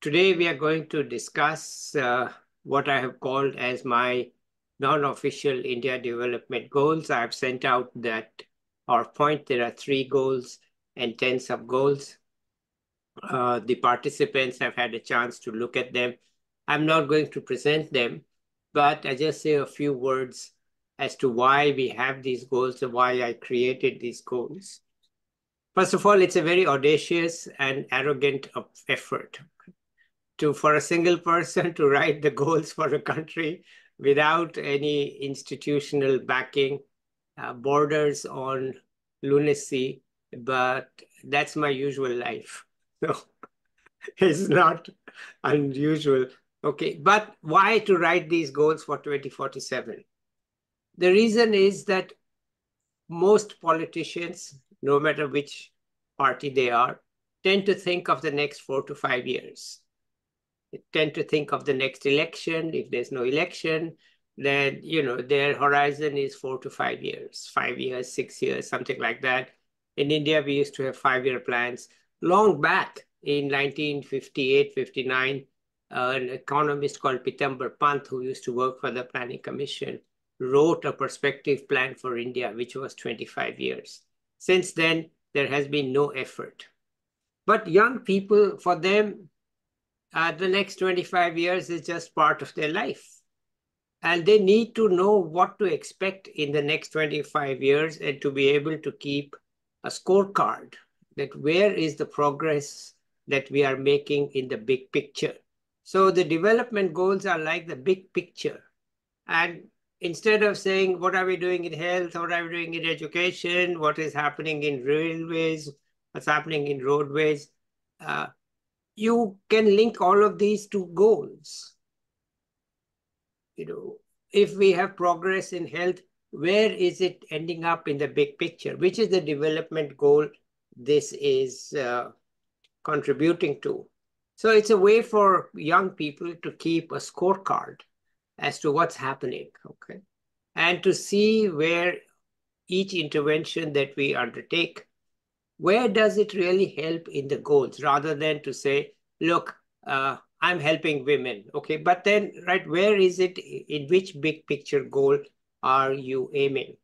Today we are going to discuss what I have called as my non-official India Development Goals. I have sent out that PowerPoint. There are 3 goals and 10 sub-goals. The participants have had a chance to look at them. I'm not going to present them, but I just say a few words as to why we have these goals and why I created these goals. First of all, it's a very audacious and arrogant effort for a single person to write the goals for a country without any institutional backing, borders on lunacy, but that's my usual life. So it's not unusual. Okay, but why to write these goals for 2047? The reason is that most politicians, no matter which party they are, tend to think of the next 4 to 5 years. They tend to think of the next election. If there's no election, then their horizon is 4 to 5 years, 5 years, 6 years, something like that. In India, we used to have 5-year plans. Long back in 1958, 59, an economist called Pitambar Pant, who used to work for the Planning Commission, wrote a perspective plan for India, which was 25 years. Since then, there has been no effort. But young people, for them, the next 25 years is just part of their life. And they need to know what to expect in the next 25 years and to be able to keep a scorecard that where is the progress that we are making in the big picture. So the development goals are like the big picture. And instead of saying, what are we doing in health? What are we doing in education? What is happening in railways? What's happening in roadways? You can link all of these to goals. If we have progress in health, where is it ending up in the big picture? Which is the development goal this is contributing to? So it's a way for young people to keep a scorecard as to what's happening, okay? And to see where each intervention that we undertake, where does it really help in the goals, rather than to say, look, I'm helping women, okay? But then, right, where is it, in which big picture goal are you aiming?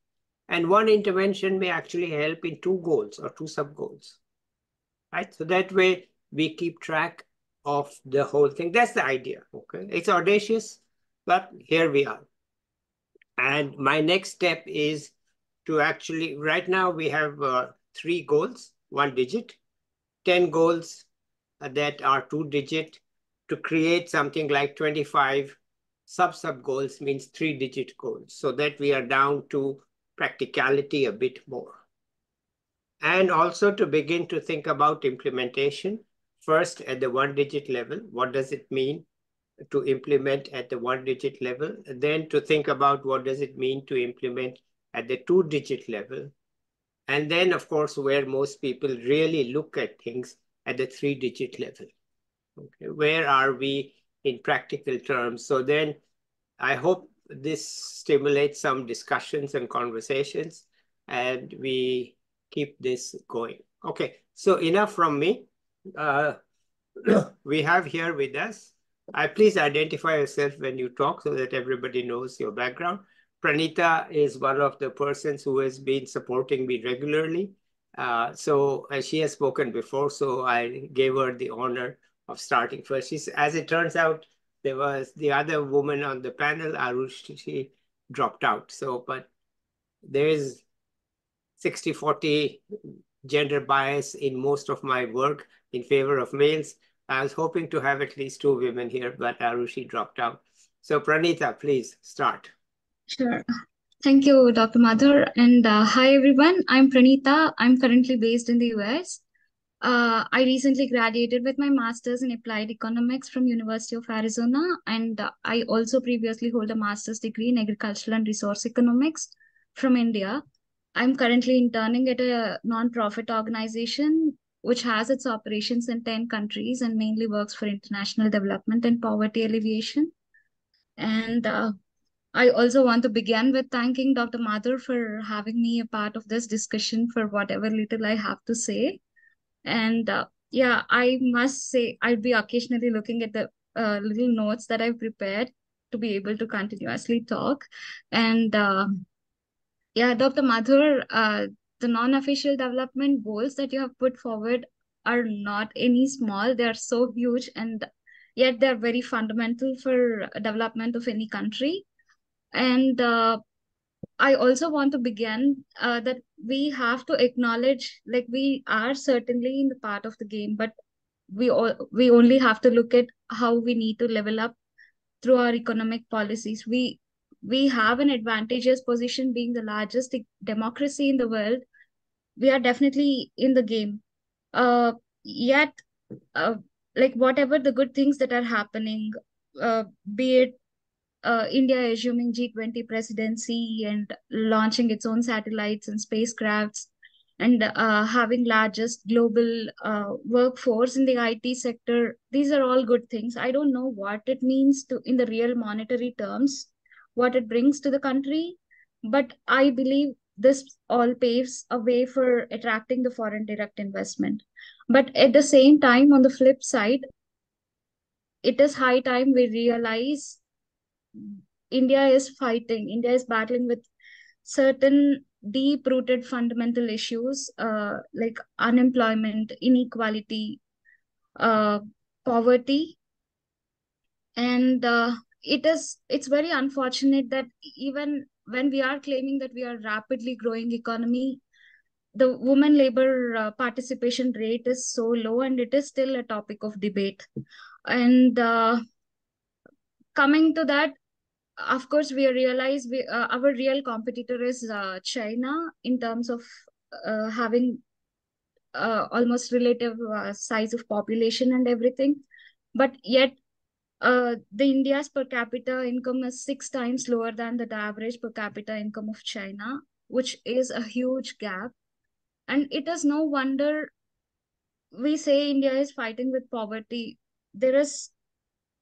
And one intervention may actually help in 2 goals or 2 sub-goals, right? So that way we keep track of the whole thing. That's the idea, okay? It's audacious, but here we are. And my next step is to actually, right now we have 3 goals, 1 digit, 10 goals that are 2 digit, to create something like 25 sub goals, means 3 digit goals, so that we are down to practicality a bit more. And also to begin to think about implementation, first at the 1 digit level. What does it mean to implement at the 1 digit level? Then to think about what does it mean to implement at the 2 digit level. And then, of course, where most people really look at things, at the 3 digit level. Okay, where are we in practical terms? So then I hope this stimulates some discussions and conversations, and we keep this going. Okay, so enough from me. We have here with us, please identify yourself when you talk so that everybody knows your background. Praneetha is one of the persons who has been supporting me regularly. So she has spoken before, so I gave her the honor of starting first. As it turns out, there was the other woman on the panel, Arush, she dropped out. So, but there is 60-40 gender bias in most of my work in favor of males. I was hoping to have at least 2 women here, but Arushi dropped out. So Praneetha, please start. Sure. Thank you, Dr. Mathur. And hi, everyone. I'm Praneetha. I'm currently based in the US. I recently graduated with my master's in applied economics from University of Arizona, and I also previously hold a master's degree in agricultural and resource economics from India. I'm currently interning at a non-profit organization which has its operations in 10 countries and mainly works for international development and poverty alleviation. And I also want to begin with thanking Dr. Mathur for having me a part of this discussion for whatever little I have to say. And yeah, I must say I'll be occasionally looking at the little notes that I've prepared to be able to continuously talk. And yeah, Dr. Mathur, the non-official development goals that you have put forward are not any small. They are so huge, and yet they're very fundamental for development of any country. And I also want to begin that we have to acknowledge, like, we are certainly in the part of the game, but we only have to look at how we need to level up through our economic policies. We have an advantageous position being the largest democracy in the world. We are definitely in the game. Yet, uh, like, whatever the good things that are happening, be it India assuming G20 presidency and launching its own satellites and spacecrafts, and having largest global workforce in the IT sector. These are all good things. I don't know what it means to in the real monetary terms, what it brings to the country, but I believe this all paves a way for attracting the foreign direct investment. But at the same time, on the flip side, it is high time we realize India is battling with certain deep rooted fundamental issues like unemployment, inequality, uh, poverty. And it's very unfortunate that even when we are claiming that we are rapidly growing economy, the women labor participation rate is so low, and it is still a topic of debate. And coming to that, of course, we realize our real competitor is China in terms of having almost relative size of population and everything. But yet, the India's per capita income is 6 times lower than the average per capita income of China, which is a huge gap. And it is no wonder we say India is fighting with poverty. There is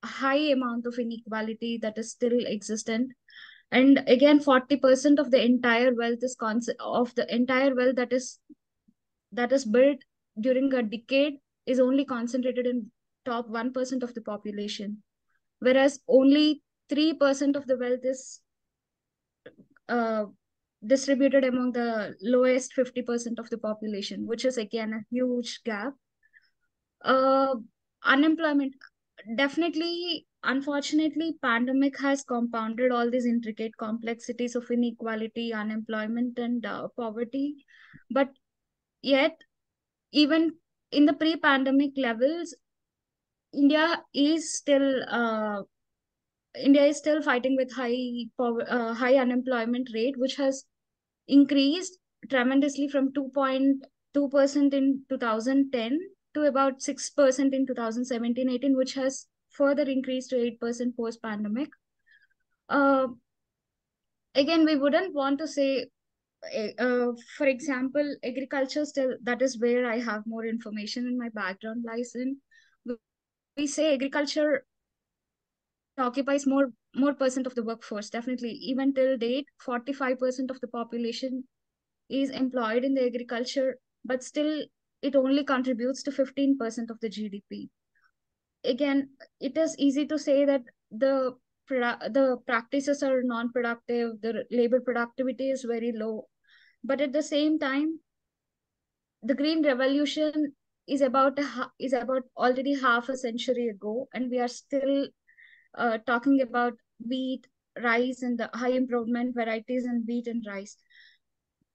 a high amount of inequality that is still existent. And again, 40% of the entire wealth is of the entire wealth that is built during a decade is only concentrated in top 1% of the population, whereas only 3% of the wealth is uh, distributed among the lowest 50% of the population, which is again a huge gap. uh, Unemployment, definitely, unfortunately, pandemic has compounded all these intricate complexities of inequality, unemployment, and poverty. But yet, even in the pre-pandemic levels, India is still uh, India is still fighting with high unemployment rate, which has increased tremendously from 2.2% in 2010 to about 6% in 2017-18, which has further increased to 8% post-pandemic. Uh, Again, we wouldn't want to say, for example, agriculture still, that is where I have more information in my background lies in. We say agriculture occupies more percent of the workforce, definitely. Even till date, 45% of the population is employed in the agriculture, but still it only contributes to 15% of the GDP. Again, it is easy to say that the practices are non-productive, the labor productivity is very low, but at the same time, the green revolution is about already half a century ago, and we are still talking about wheat, rice, and the high improvement varieties in wheat and rice.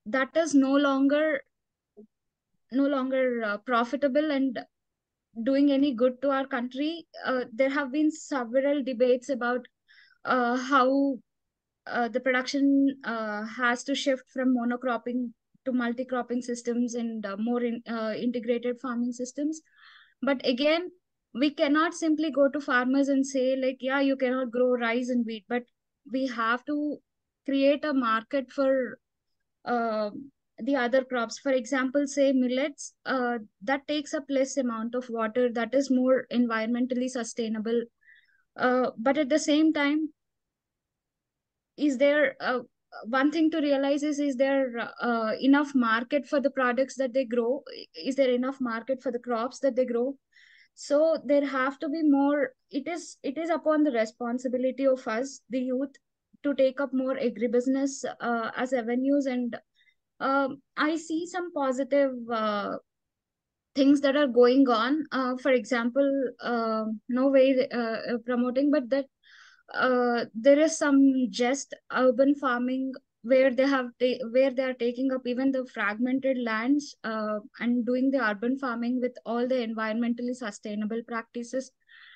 That is no longer profitable and doing any good to our country. There have been several debates about how the production has to shift from monocropping to multi-cropping systems and more integrated farming systems. But again, we cannot simply go to farmers and say, like, yeah, you cannot grow rice and wheat, but we have to create a market for uh, the other crops. For example, say millets, that takes up less amount of water, that is more environmentally sustainable. But at the same time, is there one thing to realize is there enough market for the products that they grow? Is there enough market for the crops that they grow? So there have to be more. It is upon the responsibility of us, the youth, to take up more agribusiness as avenues. And I see some positive things that are going on. For example, no way promoting, but that there is some just urban farming where where they are taking up even the fragmented lands and doing the urban farming with all the environmentally sustainable practices,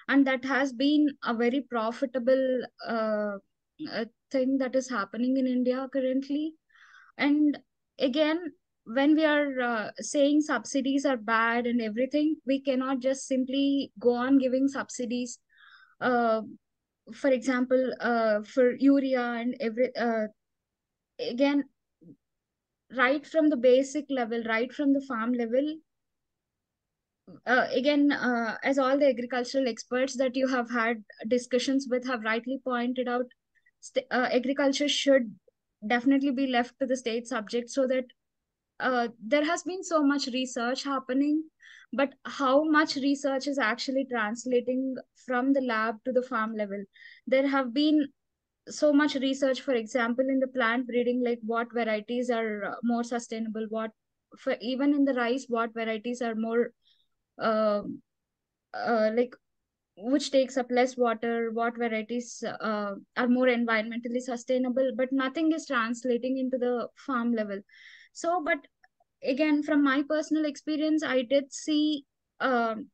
and that has been a very profitable thing that is happening in India currently. And again, when we are saying subsidies are bad and everything, we cannot just simply go on giving subsidies. Uh, for example, for urea and again, right from the basic level, right from the farm level, again, as all the agricultural experts that you have had discussions with have rightly pointed out, agriculture should definitely be left to the state subject, so that there has been so much research happening, but how much research is actually translating from the lab to the farm level? There have been so much research, for example, in the plant breeding, like what varieties are more sustainable, what, for even in the rice, what varieties are more uh, like which takes up less water, what varieties are more environmentally sustainable, but nothing is translating into the farm level. So, but again, from my personal experience, I did see um,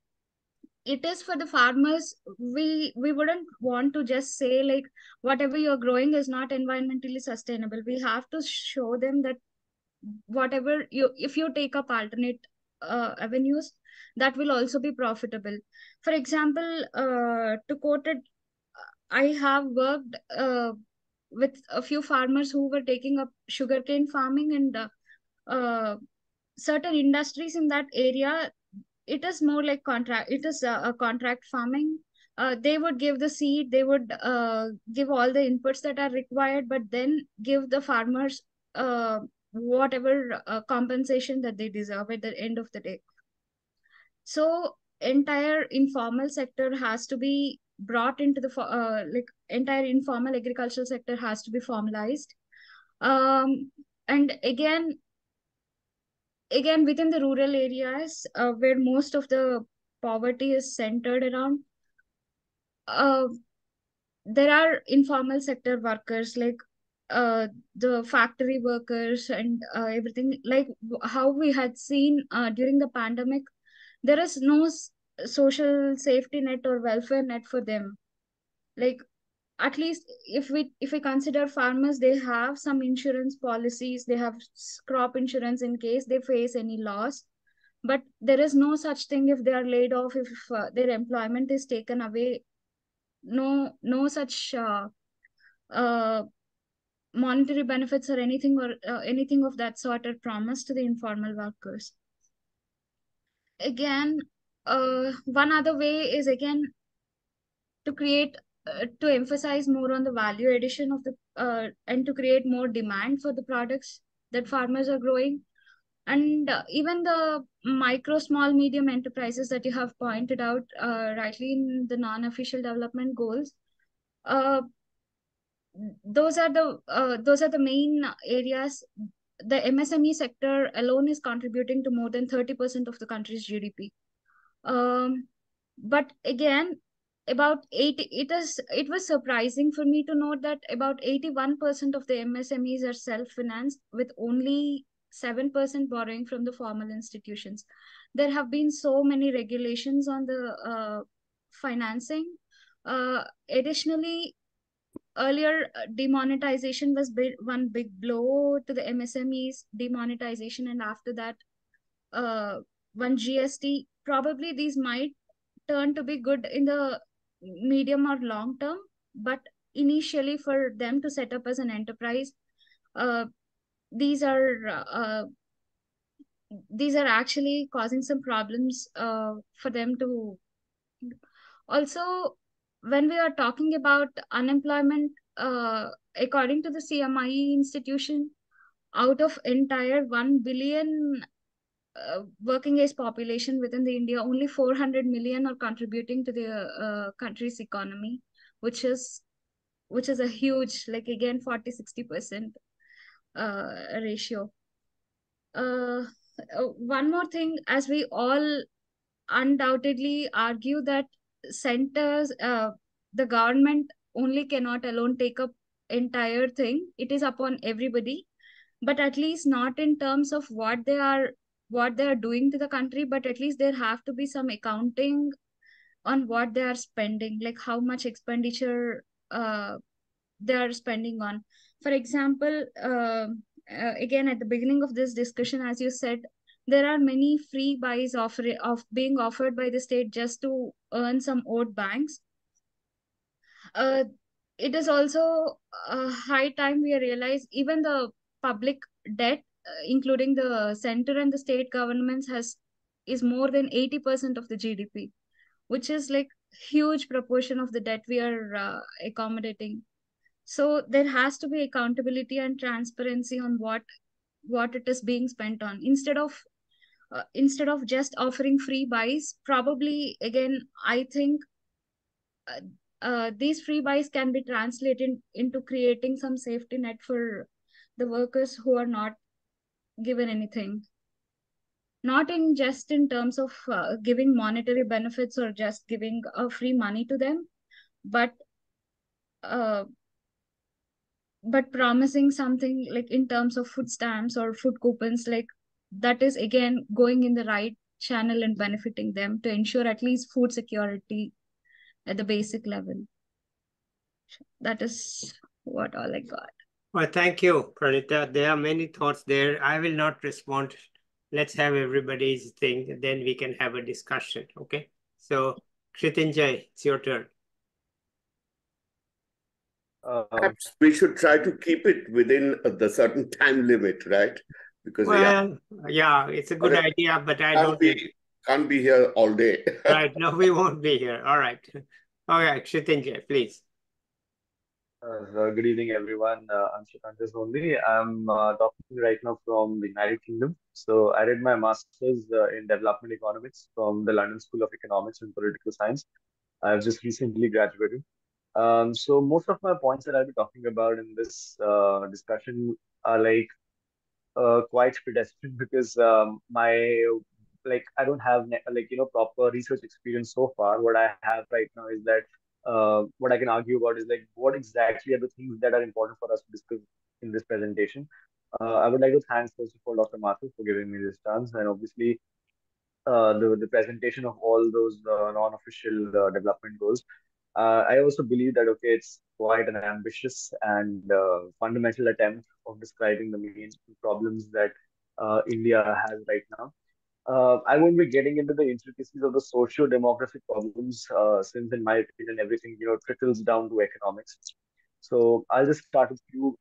it is for the farmers. We wouldn't want to just say like whatever you're growing is not environmentally sustainable. We have to show them that whatever you, if you take up alternate avenues, that will also be profitable. For example, to quote it, I have worked with a few farmers who were taking up sugarcane farming, and uh, certain industries in that area, it is more like contract, it is a contract farming. They would give the seed, they would give all the inputs that are required, but then give the farmers whatever compensation that they deserve at the end of the day. So entire informal sector has to be brought into the like entire informal agricultural sector has to be formalized. And again within the rural areas, where most of the poverty is centered around, uh, there are informal sector workers, like the factory workers and everything, like how we had seen during the pandemic. There is no social safety net or welfare net for them. Like, at least if we consider farmers, they have some insurance policies, they have crop insurance in case they face any loss, but there is no such thing if they are laid off, if their employment is taken away. No such uh, monetary benefits or anything, or anything of that sort are promised to the informal workers. Again, one other way is again to create to emphasize more on the value addition of the and to create more demand for the products that farmers are growing. And even the micro, small, medium enterprises that you have pointed out rightly in the non-official development goals, uh, those are the main areas. The MSME sector alone is contributing to more than 30% of the country's GDP. But again, about 80, it was surprising for me to note that about 81% of the MSMEs are self-financed, with only 7% borrowing from the formal institutions. There have been so many regulations on the financing. Additionally, earlier demonetization was one big blow to the MSMEs, demonetization, and after that uh, one GST. Probably these might turn to be good in the medium or long term, but initially for them to set up as an enterprise, uh, these are actually causing some problems for them to. Also, when we are talking about unemployment, according to the CMIE institution, out of entire 1 billion working age population within the India, only 400 million are contributing to the country's economy, which is a huge, like again, 40-60% ratio. One more thing, as we all undoubtedly argue that centers, the government only cannot alone take up entire thing. It is upon everybody, but at least not in terms of what they are doing to the country, but at least there have to be some accounting on what they are spending, like how much expenditure uh, they are spending on. For example, again at the beginning of this discussion, as you said, there are many free buys of being offered by the state just to earn some vote banks. uh, it is also a high time we realize even the public debt, including the center and the state governments, has is more than 80% of the GDP, which is like huge proportion of the debt we are accommodating. So there has to be accountability and transparency on what it is being spent on, instead of just offering free buys. Probably again, I think uh, these free buys can be translated into creating some safety net for the workers who are not given anything, not in just in terms of giving monetary benefits or just giving free money to them, but uh, promising something like in terms of food stamps or food coupons, like that is again going in the right channel and benefiting them to ensure at least food security at the basic level. That is what all I got. Well, thank you, Praneetha. There are many thoughts there. I will not respond. Let's have everybody's thing, then we can have a discussion. Okay. So, Ksihtinjay, it's your turn. Perhaps we should try to keep it within the certain time limit, right? Because yeah, it's a good idea, but I don't think can't be here all day. Right. No, we won't be here. All right. All right, Ksihtinjay, please. Good evening, everyone. I'm Sharan Sondhi. I'm talking right now from the United Kingdom. So I did my master's in development economics from the London School of Economics and Political Science. I've just recently graduated. So most of my points that I'll be talking about in this discussion are like quite pedestrian because my I don't have proper research experience so far. What I have right now is that what I can argue about is like what exactly are the things that are important for us to discuss in this presentation. I would like to thank first of all Dr. Mathur for giving me this chance, and obviously the presentation of all those non-official development goals. I also believe that okay, it's quite an ambitious and fundamental attempt of describing the main problems that India has right now. I won't be getting into the intricacies of the socio-demographic problems, since in my opinion, everything trickles down to economics. So I'll just start with few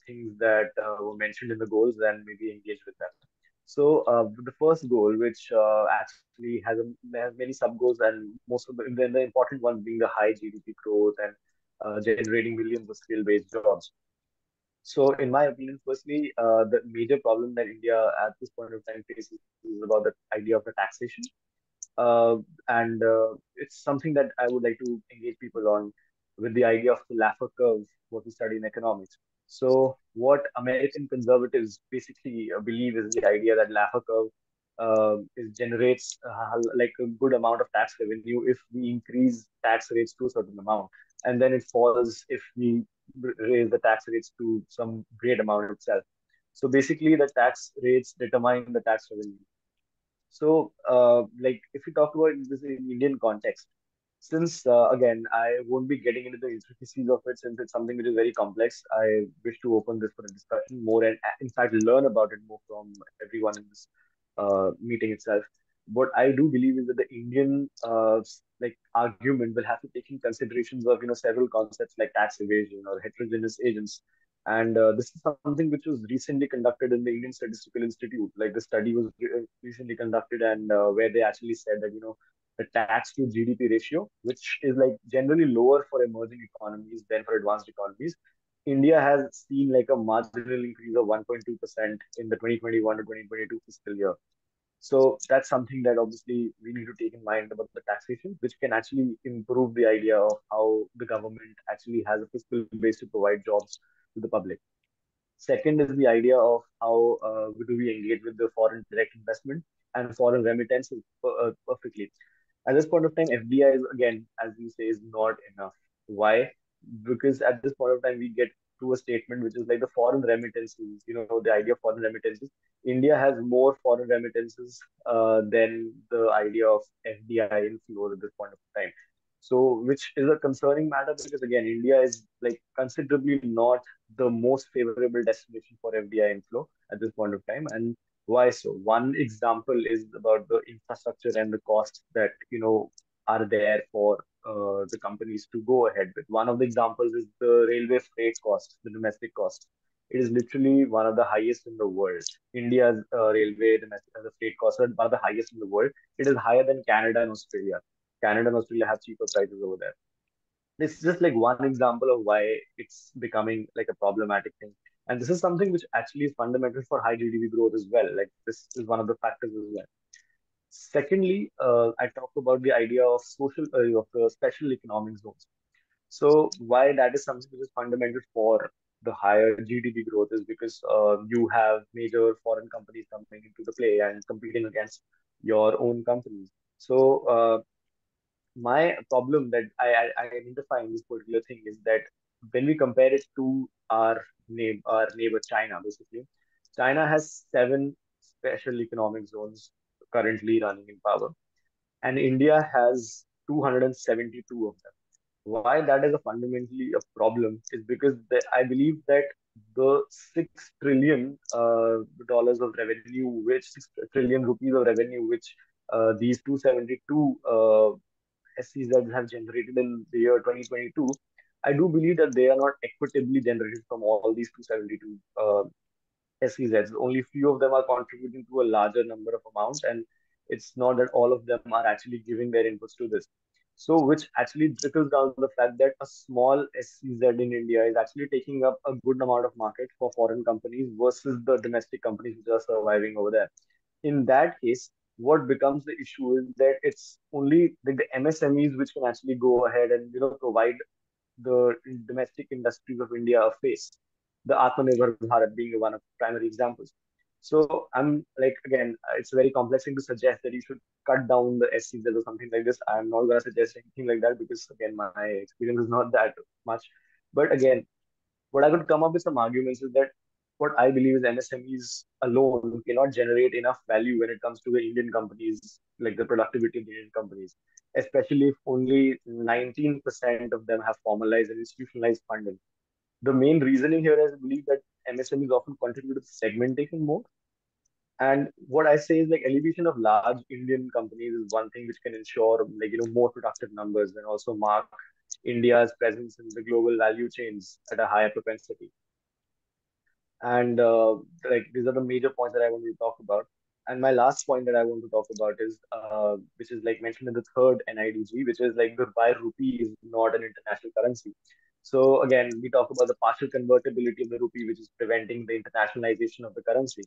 things that were mentioned in the goals and maybe engage with them. So the first goal, which actually has many sub goals, and most of the important one being the high GDP growth and generating millions of skill-based jobs. So, in my opinion, firstly, the major problem that India at this point of time faces is about the idea of the taxation. And it's something that I would like to engage people on with the idea of the Laffer curve, what we study in economics. So, what American conservatives basically believe is the idea that Laffer curve generates like a good amount of tax revenue if we increase tax rates to a certain amount, and then it falls if we raise the tax rates to some great amount itself. So basically, the tax rates determine the tax revenue. So, if you talk about this in Indian context, since again, I won't be getting into the intricacies of it since it's something which is very complex. I wish to open this for a discussion more and, in fact, learn about it more from everyone in this meeting itself. What I do believe is that the Indian argument will have to take in considerations of several concepts like tax evasion or heterogeneous agents, and this is something which was recently conducted in the Indian Statistical Institute. Like the study was recently conducted, and where they actually said that the tax to GDP ratio, which is like generally lower for emerging economies than for advanced economies. India has seen like a marginal increase of 1.2% in the 2021 to 2022 fiscal year. So that's something that obviously we need to take in mind about the taxation, which can actually improve the idea of how the government actually has a fiscal base to provide jobs to the public. Second is the idea of how do we engage with the foreign direct investment and foreign remittances perfectly. At this point of time, FDI is again, as you say, is not enough. Why? Because at this point of time, we get to a statement which is like the foreign remittances. You know, the idea of foreign remittances. India has more foreign remittances than the idea of FDI inflow at this point of time. So, which is a concerning matter because again, India is like considerably not the most favorable destination for FDI inflow at this point of time. And why so? One example is about the infrastructure and the costs that are there for the companies to go ahead with. One of the examples is the railway freight cost, the domestic cost. It is literally one of the highest in the world. India's railway domestic the freight costs are one of the highest in the world. It is higher than Canada and Australia. Canada and Australia have cheaper prices over there. This is just like one example of why it's becoming like a problematic thing. And this is something which actually is fundamental for high GDP growth as well. Like this is one of the factors as well. Secondly, I talked about the idea of special economic zones. So why that is something which is fundamental for the higher GDP growth is because you have major foreign companies coming into the play and competing against your own companies. So my problem that I identify in this particular thing is that when we compare it to our neighbor China, basically, China has 7 special economic zones currently running in power, and India has 272 of them. Why that is a fundamentally a problem is because I believe that the $6 trillion of revenue, which 6 trillion rupees of revenue, which these 272 SCZs have generated in the year 2022, I do believe that they are not equitably generated from all these 272 SCZs. Only few of them are contributing to a larger number of amounts, and it's not that all of them are actually giving their inputs to this. So, which actually trickles down to the fact that a small SCZ in India is actually taking up a good amount of market for foreign companies versus the domestic companies which are surviving over there. In that case, what becomes the issue is that it's only like the MSMEs which can actually go ahead and provide the domestic industries of India a face. The Atmanirbhar Bharat being one of the primary examples. So I'm like again, it's a very complex thing to suggest that you should cut down the SCs or something like this. I'm not going to suggest anything like that because again, my experience is not that much. But again, what I could come up with some arguments is that what I believe is MSMEs alone cannot generate enough value when it comes to the Indian companies, like the productivity of the Indian companies, especially if only 19% of them have formalized and institutionalized funding. The main reasoning here is I believe that MSMEs often contribute to segmentation more. And what I say is like elevation of large Indian companies is one thing which can ensure more productive numbers and also mark India's presence in the global value chains at a higher propensity. And like these are the major points that I want to talk about. And my last point that I want to talk about is which is like mentioned in the third NIDG, which is like the why rupee is not an international currency. So again, we talk about the partial convertibility of the rupee, which is preventing the internationalization of the currency.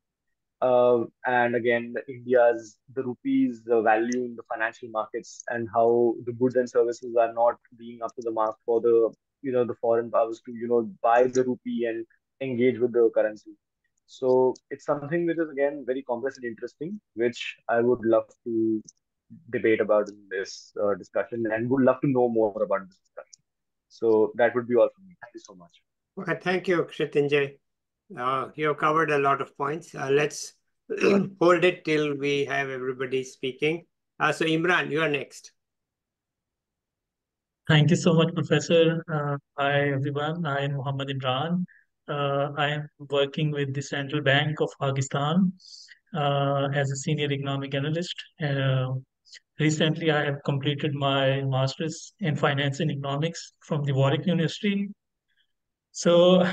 And again, the rupees, the value in the financial markets, and how the goods and services are not being up to the mark for the foreign powers to buy the rupee and engage with the currency. So it's something which is again very complex and interesting, which I would love to debate about in this discussion, and would love to know more about this discussion. So that would be all from me. Thank you so much. Okay, thank you, Ksihtinjay. You have covered a lot of points. Let's hold it till we have everybody speaking. So Imran, you are next. Thank you so much, Professor. Hi, everyone. I am Muhammed Imran. I am working with the Central Bank of Pakistan as a senior economic analyst. Recently, I have completed my master's in finance and economics from the Warwick University. So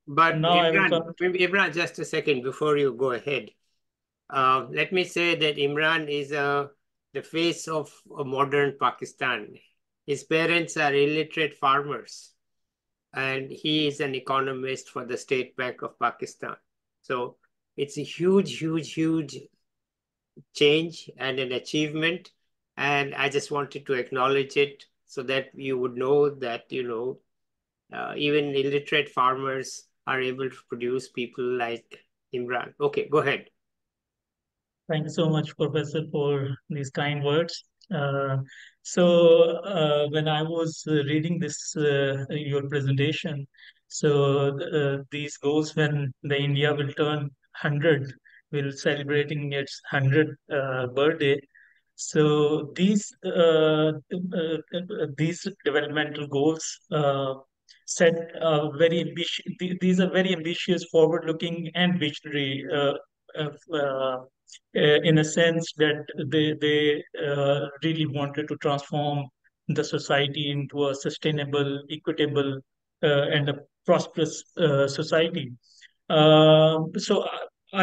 But now I will come. Imran, just a second before you go ahead. Let me say that Imran is a the face of a modern Pakistan. His parents are illiterate farmers, and he is an economist for the State Bank of Pakistan. So it's a huge, huge, huge change and an achievement. And I just wanted to acknowledge it so that you would know that, even illiterate farmers are able to produce people like Imran. Okay, go ahead. Thank you so much, Professor, for these kind words. So when I was reading this your presentation, these goals when the India will turn 100, will celebrating its 100th birthday. So these developmental goals set very ambitious. These are very ambitious, forward-looking, and visionary. In a sense that they really wanted to transform the society into a sustainable, equitable, and a prosperous society. I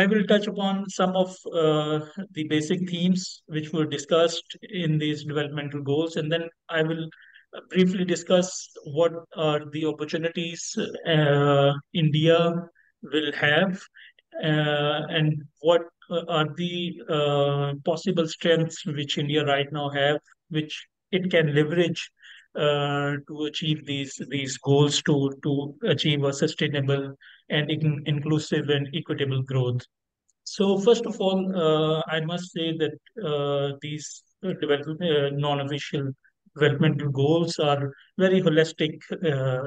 will touch upon some of the basic themes which were discussed in these developmental goals, and then I will briefly discuss what are the opportunities India will have, and what are the possible strengths which India right now have, which it can leverage to achieve these goals to achieve a sustainable and inclusive and equitable growth. So first of all, I must say that these non-official developmental goals are very holistic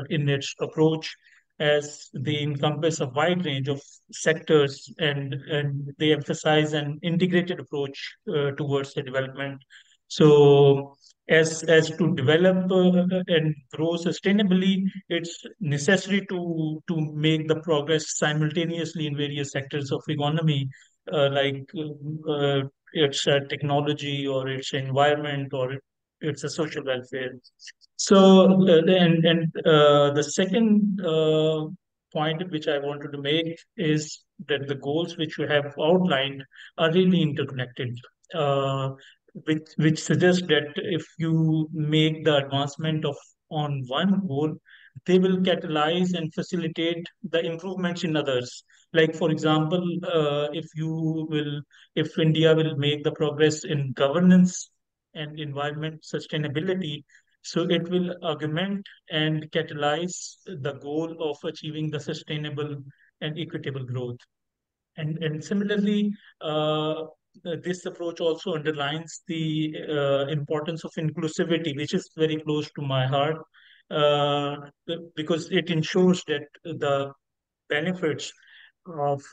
in its approach, as they encompass a wide range of sectors, and they emphasize an integrated approach towards the development. So as to develop and grow sustainably, it's necessary to make the progress simultaneously in various sectors of economy, like it's technology, or it's environment, or it's a social welfare. And the second point which I wanted to make is that the goals which you have outlined are really interconnected. Which suggests that if you make the advancement of on one goal, they will catalyze and facilitate the improvements in others. Like for example, if India will make the progress in governance and environment sustainability, so it will augment and catalyze the goal of achieving the sustainable and equitable growth. And similarly, this approach also underlines the importance of inclusivity, which is very close to my heart, because it ensures that the benefits of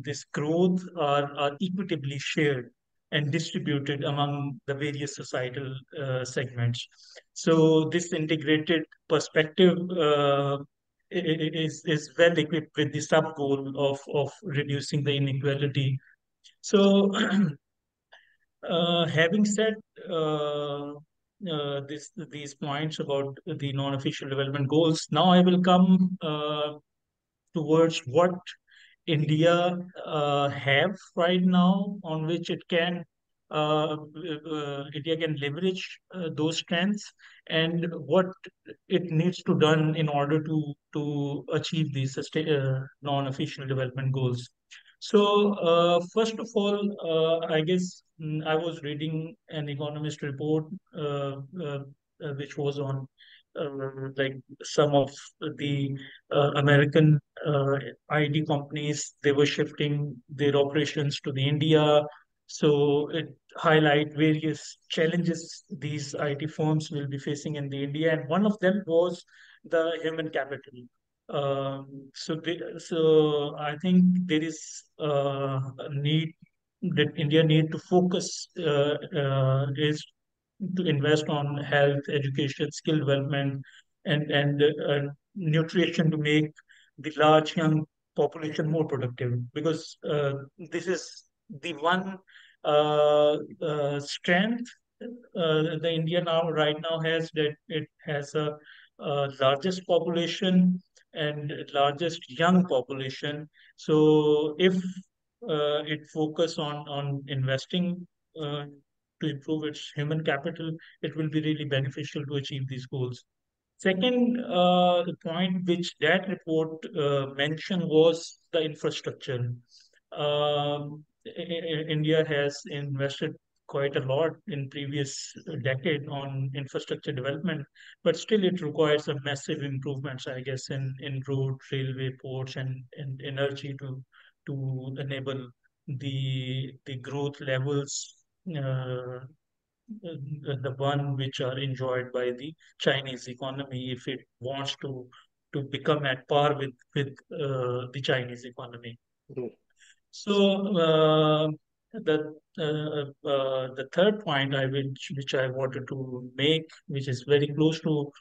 this growth are equitably shared and distributed among the various societal segments. So this integrated perspective is well equipped with the sub goal of reducing the inequality. So, having said these points about the non-official development goals, now I will come towards what India have right now, on which India can leverage those strengths, and what it needs to done in order to achieve these non-official development goals. So first of all, I guess I was reading an economist report which was on like some of the American IT companies, they were shifting their operations to the India. So it highlight various challenges these IT firms will be facing in the India, and one of them was the human capital. So I think there is a need that India need to focus is to invest on health, education, skill development, and nutrition to make the large young population more productive. Because this is the one strength the India now right now has, that it has a largest population and largest young population. So if it focus on investing to improve its human capital, it will be really beneficial to achieve these goals. Second, the point which that report mentioned was the infrastructure. India has invested quite a lot in previous decade on infrastructure development, but still it requires a massive improvements, I guess, in road, railway, ports, and energy to enable the growth levels. The one which are enjoyed by the Chinese economy if it wants to become at par with the Chinese economy. Mm. So the third point which I wanted to make, which is very close to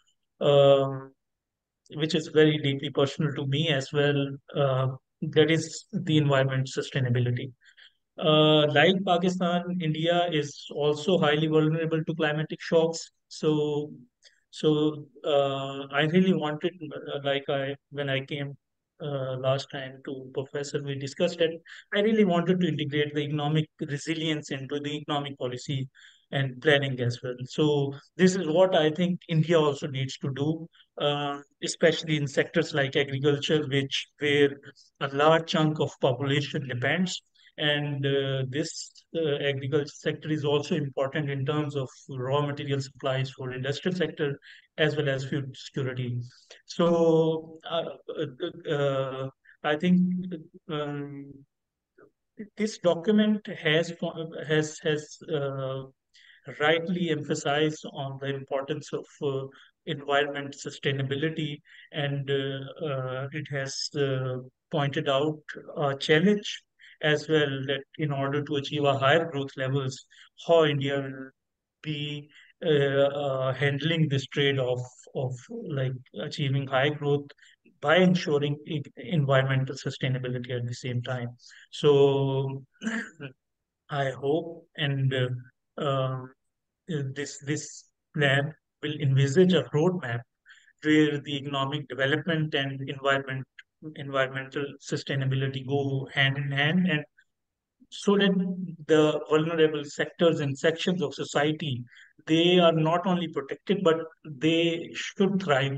which is very deeply personal to me as well, that is the environment sustainability. Like Pakistan, India is also highly vulnerable to climatic shocks. So I really wanted, like when I came last time to Professor, we discussed it. I really wanted to integrate the economic resilience into the economic policy and planning as well. So this is what I think India also needs to do, especially in sectors like agriculture, which where a large chunk of population depends, and this agriculture sector is also important in terms of raw material supplies for industrial sector as well as food security. So I think um, this document has rightly emphasized on the importance of environment sustainability, and it has pointed out a challenge as well, that in order to achieve a higher growth levels, how India will be handling this trade-off of like achieving high growth by ensuring environmental sustainability at the same time. So I hope and this plan will envisage a roadmap where the economic development and environmental sustainability go hand in hand, and so that the vulnerable sectors and sections of society, they are not only protected but they should thrive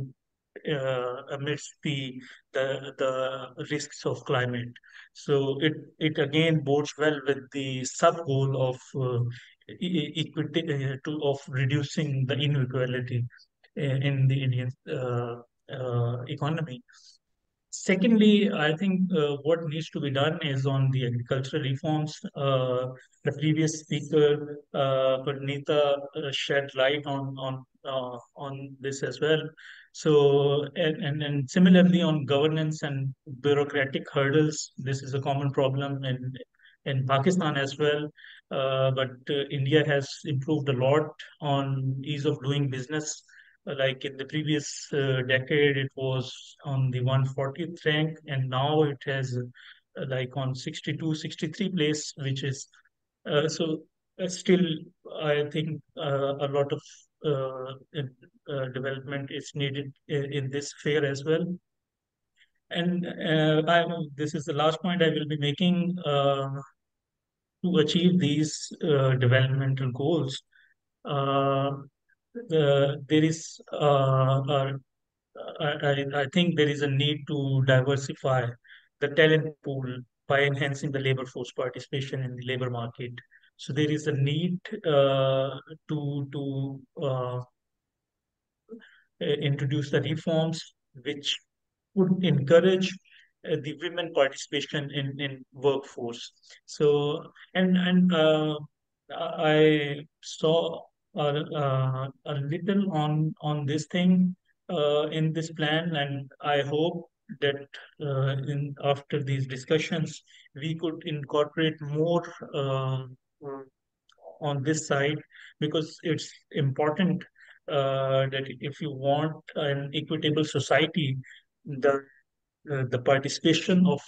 amidst the risks of climate. So it again bodes well with the sub goal of equity of reducing the inequality in the Indian economy. Secondly, I think what needs to be done is on the agricultural reforms. The previous speaker, Praneetha, shed light on this as well. So, and similarly on governance and bureaucratic hurdles, this is a common problem in Pakistan as well. But India has improved a lot on ease of doing business. Like in the previous decade, it was on the 140th rank, and now it has like on 62, 63 place, which is still, I think a lot of development is needed in this sphere as well. And this is the last point I will be making to achieve these developmental goals. There is I think there is a need to diversify the talent pool by enhancing the labor force participation in the labor market. So there is a need to introduce the reforms which would encourage the women participation in workforce. So and I saw a little on this thing in this plan, and I hope that in after these discussions we could incorporate more on this side, because it's important that if you want an equitable society, the participation of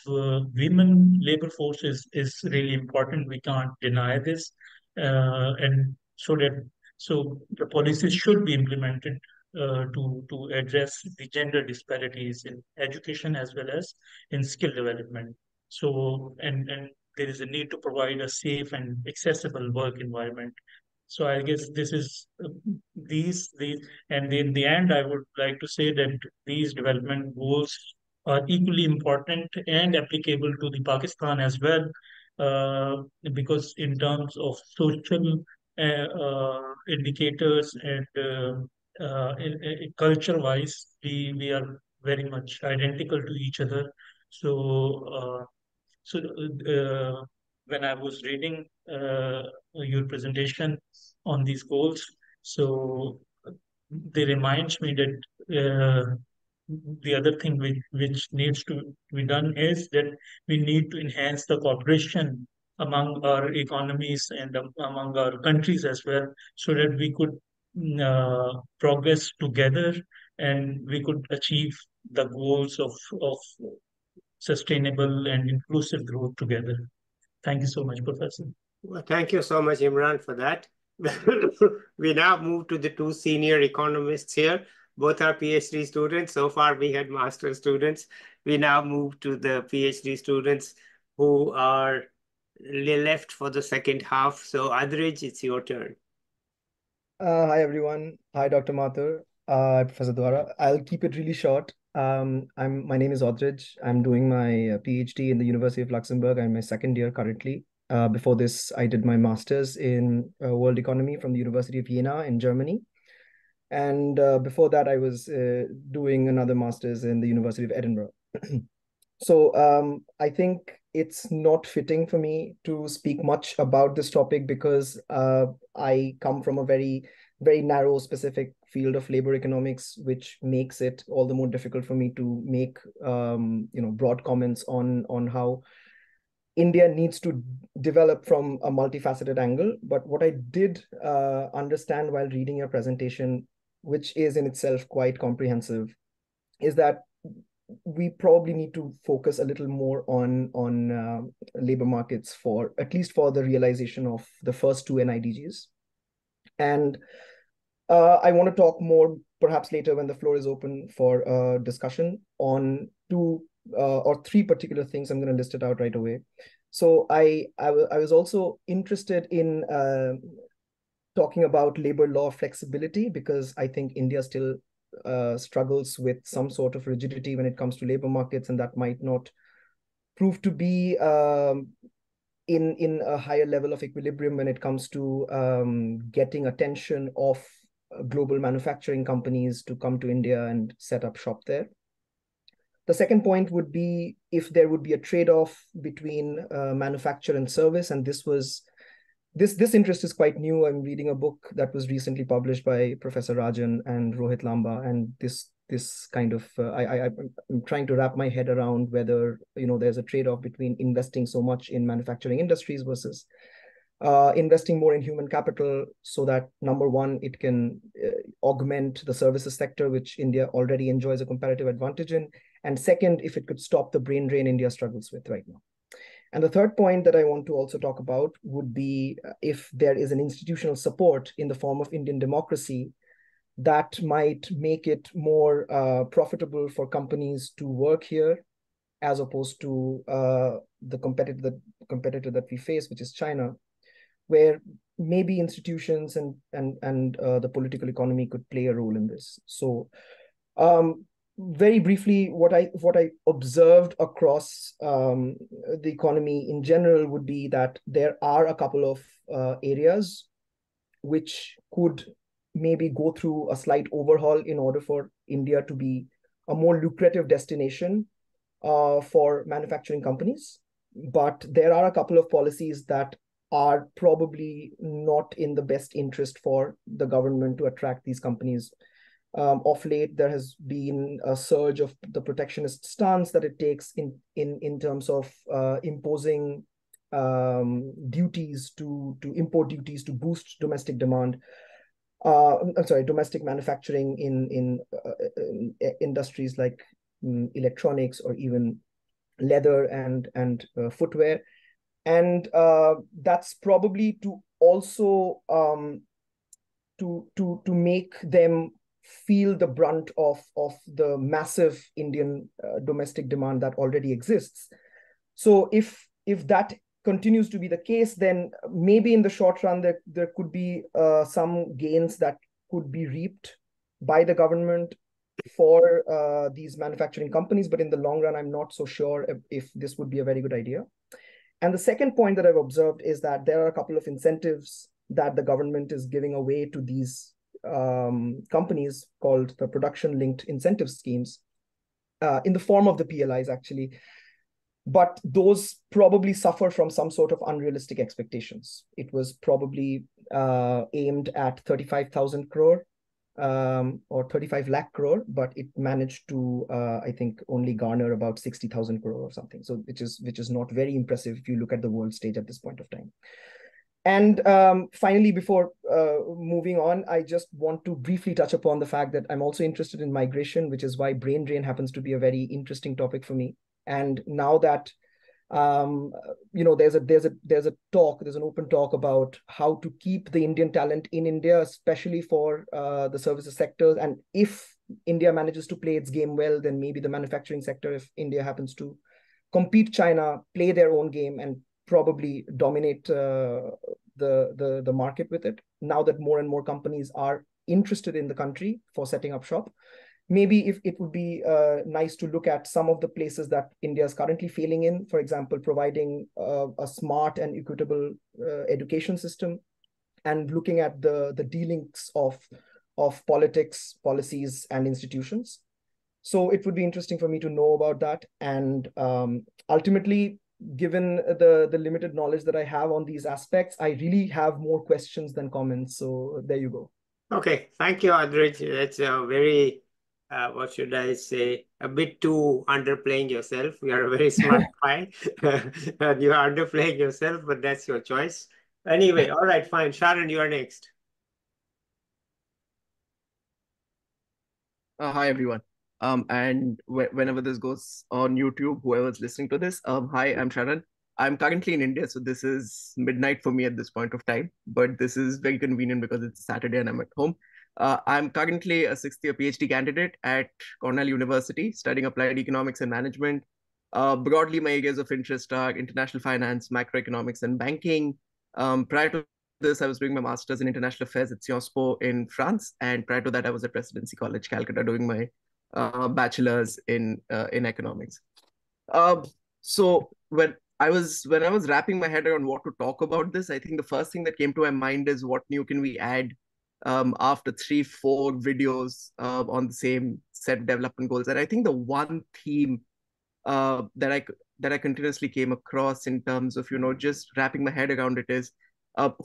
women labor force is really important. We can't deny this, and so the policies should be implemented to address the gender disparities in education as well as in skill development. So and there is a need to provide a safe and accessible work environment So I guess this is and in the end, I would like to say that these development goals are equally important and applicable to the Pakistan as well, because in terms of social indicators and culture-wise, we are very much identical to each other. So. So, when I was reading your presentation on these goals, so they reminds me that the other thing which needs to be done is that we need to enhance the cooperation among our economies and among our countries as well, so that we could progress together and we could achieve the goals of sustainable and inclusive growth together. Thank you so much, Professor. Well, thank you so much, Imran, for that. We now move to the two senior economists here. Both are PhD students. So far, we had master students. We now move to the PhD students who are left for the second half. So, Adrij, it's your turn. Hi, everyone. Hi, Dr. Mathur. Professor Duara. I'll keep it really short. My name is Adrij. I'm doing my PhD in the University of Luxembourg. I'm my second year currently. Before this, I did my master's in world economy from the University of Jena in Germany. And before that, I was doing another master's in the University of Edinburgh. So I think it's not fitting for me to speak much about this topic because I come from a very, very narrow, specific field of labor economics, which makes it all the more difficult for me to make broad comments on how India needs to develop from a multifaceted angle. But what I did understand while reading your presentation, which is in itself quite comprehensive, is that we probably need to focus a little more on labor markets for at least for the realization of the first two NIDGs. And I want to talk more perhaps later when the floor is open for discussion on two or three particular things. I'm going to list it out right away. So I was also interested in talking about labor law flexibility because I think India still struggles with some sort of rigidity when it comes to labor markets, and that might not prove to be in a higher level of equilibrium when it comes to getting attention of global manufacturing companies to come to India and set up shop there. The second point would be if there would be a trade-off between manufacture and service, and this interest is quite new. I'm reading a book that was recently published by Professor Rajan and Rohit Lamba, and this kind of I'm trying to wrap my head around whether there's a trade-off between investing so much in manufacturing industries versus investing more in human capital, so that number one, it can augment the services sector, which India already enjoys a comparative advantage in, and second, if it could stop the brain drain India struggles with right now. And the third point that I want to also talk about would be if there is an institutional support in the form of Indian democracy that might make it more profitable for companies to work here, as opposed to the competitor that we face, which is China, where maybe institutions and the political economy could play a role in this. So very briefly, what I observed across the economy in general would be that there are a couple of areas which could maybe go through a slight overhaul in order for India to be a more lucrative destination for manufacturing companies. But there are a couple of policies that are probably not in the best interest for the government to attract these companies. Of late, there has been a surge of the protectionist stance that it takes in terms of imposing duties to import duties to boost domestic demand. Domestic manufacturing in industries like electronics or even leather and footwear, and that's probably to also to make them feel the brunt of the massive Indian domestic demand that already exists. So if that continues to be the case, then maybe in the short run, there could be some gains that could be reaped by the government for these manufacturing companies. But in the long run, I'm not so sure if this would be a very good idea. And the second point that I've observed is that there are a couple of incentives that the government is giving away to these companies called the production-linked incentive schemes in the form of the PLIs, actually. But those probably suffer from some sort of unrealistic expectations. It was probably aimed at 35,000 crore or 35 lakh crore, but it managed to, I think, only garner about 60,000 crore or something. So which is not very impressive if you look at the world stage at this point of time. And finally, before moving on, I just want to briefly touch upon the fact that I'm also interested in migration, which is why brain drain happens to be a very interesting topic for me. And now that there's an open talk about how to keep the Indian talent in India, especially for the services sectors. And if India manages to play its game well, then maybe the manufacturing sector, if India happens to compete China, play their own game, and probably dominate the market with it. Now that more and more companies are interested in the country for setting up shop, maybe if it would be nice to look at some of the places that India is currently failing in, for example, providing a smart and equitable education system, and looking at the delinks of politics, policies, and institutions. So it would be interesting for me to know about that. And ultimately, given the limited knowledge that I have on these aspects, I really have more questions than comments. So there you go. Okay, thank you, Adrij. That's a very, what should I say, a bit too underplaying yourself. You are a very smart guy. And you are underplaying yourself, but that's your choice. Anyway, all right, fine. Sharan, you are next. Hi, everyone. And whenever this goes on YouTube, whoever's listening to this, hi, I'm Sharan. I'm currently in India, so this is midnight for me at this point of time, but this is very convenient because it's Saturday and I'm at home. I'm currently a sixth-year PhD candidate at Cornell University, studying applied economics and management. Broadly, my areas of interest are international finance, macroeconomics, and banking. Prior to this, I was doing my master's in international affairs at Sciences Po in France, and prior to that, I was at Presidency College, Calcutta, doing my bachelor's in economics. So when I was wrapping my head around what to talk about this, I think the first thing that came to my mind is what new can we add after 3-4 videos on the same set of development goals. And I think the one theme that I continuously came across in terms of just wrapping my head around it is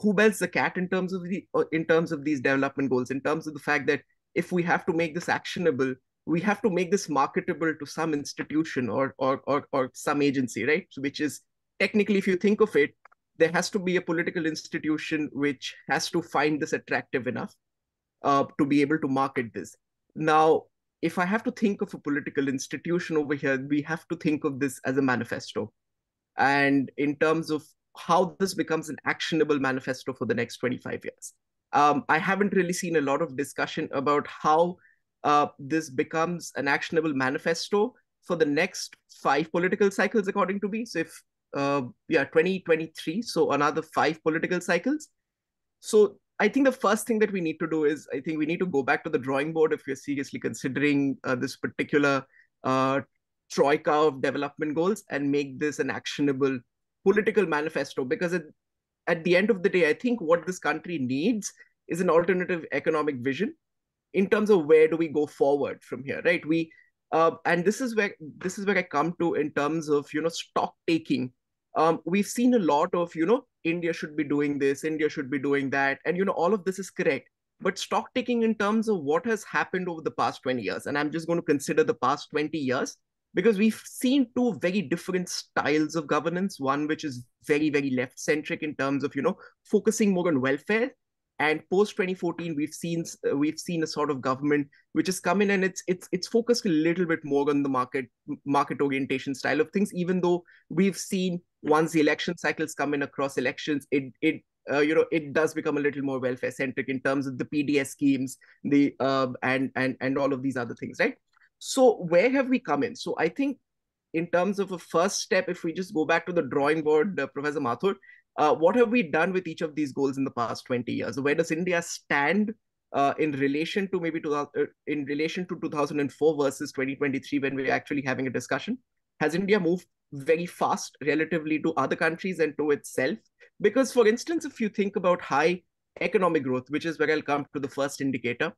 who belts the cat in terms of these development goals, in terms of the fact that if we have to make this actionable, we have to make this marketable to some institution or some agency, right? So which is technically, if you think of it, there has to be a political institution which has to find this attractive enough to be able to market this. Now, if I have to think of a political institution over here, we have to think of this as a manifesto. And in terms of how this becomes an actionable manifesto for the next 25 years. I haven't really seen a lot of discussion about how this becomes an actionable manifesto for the next 5 political cycles, according to me. So if, 2023, so another 5 political cycles. So I think the first thing that we need to do is, I think we need to go back to the drawing board if we're seriously considering this particular troika of development goals and make this an actionable political manifesto. Because at the end of the day, I think what this country needs is an alternative economic vision in terms of where do we go forward from here, right? And this is where I come to in terms of stock taking. We've seen a lot of India should be doing this, India should be doing that, and all of this is correct. But stock taking in terms of what has happened over the past 20 years, and I'm just going to consider the past 20 years, because we've seen 2 very different styles of governance. One which is very, very left-centric in terms of focusing more on welfare, and post 2014 we've seen a sort of government which has come in and it's focused a little bit more on the market orientation style of things. Even though we've seen once the election cycles come in across elections, it does become a little more welfare centric in terms of the PDS schemes, and all of these other things, right? So where have we come in? So I think in terms of a first step, if we just go back to the drawing board, Professor Mathur, what have we done with each of these goals in the past 20 years? Where does India stand in relation to in relation to 2004 versus 2023 when we're actually having a discussion? Has India moved very fast relatively to other countries and to itself? Because, for instance, if you think about high economic growth, which is where I'll come to the first indicator,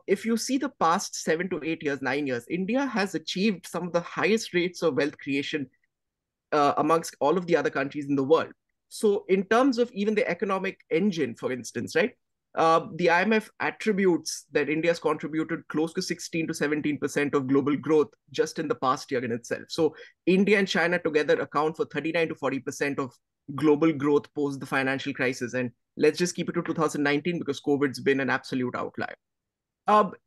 if you see the past 7 to 8 years, 9 years, India has achieved some of the highest rates of wealth creation amongst all of the other countries in the world. So in terms of even the economic engine, for instance, right, the IMF attributes that India has contributed close to 16 to 17% of global growth just in the past year in itself. So India and China together account for 39 to 40% of global growth post the financial crisis. And let's just keep it to 2019 because COVID's been an absolute outlier.